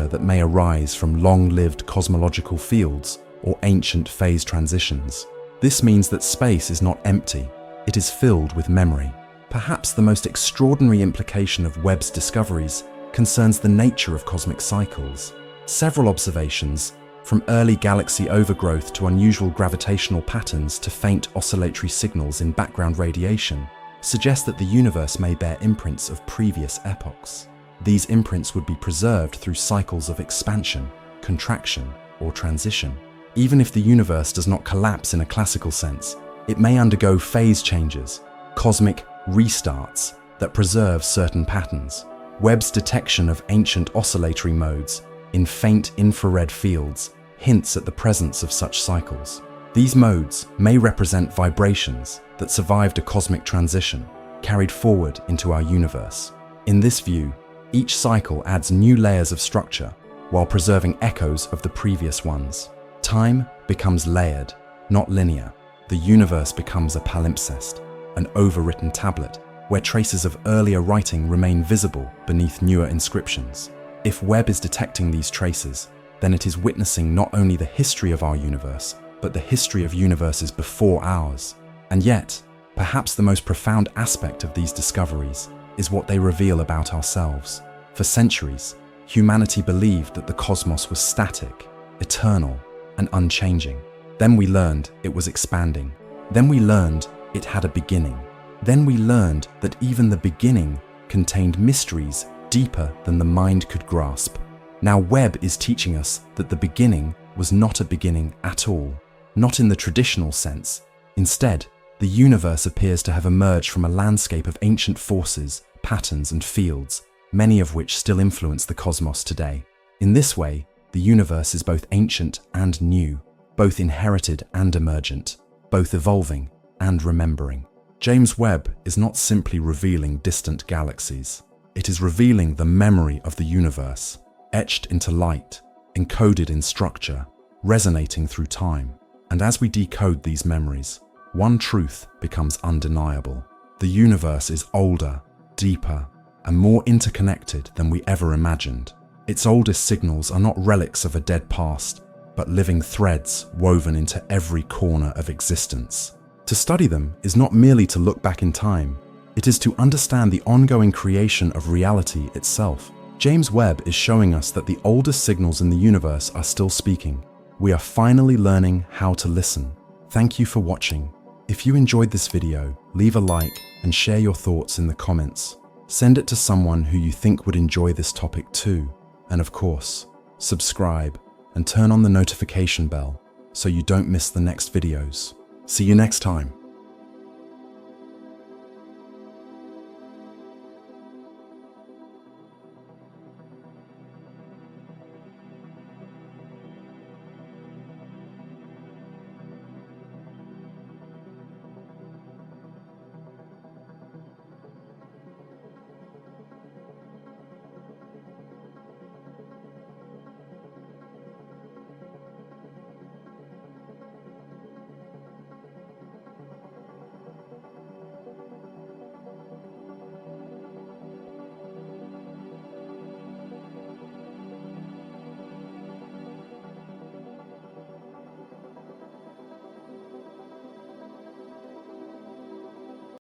that may arise from long-lived cosmological fields or ancient phase transitions. This means that space is not empty, it is filled with memory. Perhaps the most extraordinary implication of Webb's discoveries concerns the nature of cosmic cycles. Several observations, from early galaxy overgrowth to unusual gravitational patterns to faint oscillatory signals in background radiation, suggest that the universe may bear imprints of previous epochs. These imprints would be preserved through cycles of expansion, contraction, or transition. Even if the universe does not collapse in a classical sense, it may undergo phase changes, cosmic restarts that preserve certain patterns. Webb's detection of ancient oscillatory modes in faint infrared fields hints at the presence of such cycles. These modes may represent vibrations that survived a cosmic transition, carried forward into our universe. In this view, each cycle adds new layers of structure while preserving echoes of the previous ones. Time becomes layered, not linear. The universe becomes a palimpsest, an overwritten tablet where traces of earlier writing remain visible beneath newer inscriptions. If Webb is detecting these traces, then it is witnessing not only the history of our universe, but the history of universes before ours. And yet, perhaps the most profound aspect of these discoveries is what they reveal about ourselves. For centuries, humanity believed that the cosmos was static, eternal, and unchanging. Then we learned it was expanding. Then we learned it had a beginning. Then we learned that even the beginning contained mysteries deeper than the mind could grasp. Now Webb is teaching us that the beginning was not a beginning at all, not in the traditional sense. Instead, the universe appears to have emerged from a landscape of ancient forces, patterns, and fields, many of which still influence the cosmos today. In this way, the universe is both ancient and new, both inherited and emergent, both evolving and remembering. James Webb is not simply revealing distant galaxies. It is revealing the memory of the universe, etched into light, encoded in structure, resonating through time. And as we decode these memories, one truth becomes undeniable. The universe is older, deeper, and more interconnected than we ever imagined. Its oldest signals are not relics of a dead past, but living threads woven into every corner of existence. To study them is not merely to look back in time, it is to understand the ongoing creation of reality itself. James Webb is showing us that the oldest signals in the universe are still speaking. We are finally learning how to listen. Thank you for watching. If you enjoyed this video, leave a like and share your thoughts in the comments. Send it to someone who you think would enjoy this topic too. And of course, subscribe and turn on the notification bell so you don't miss the next videos. See you next time.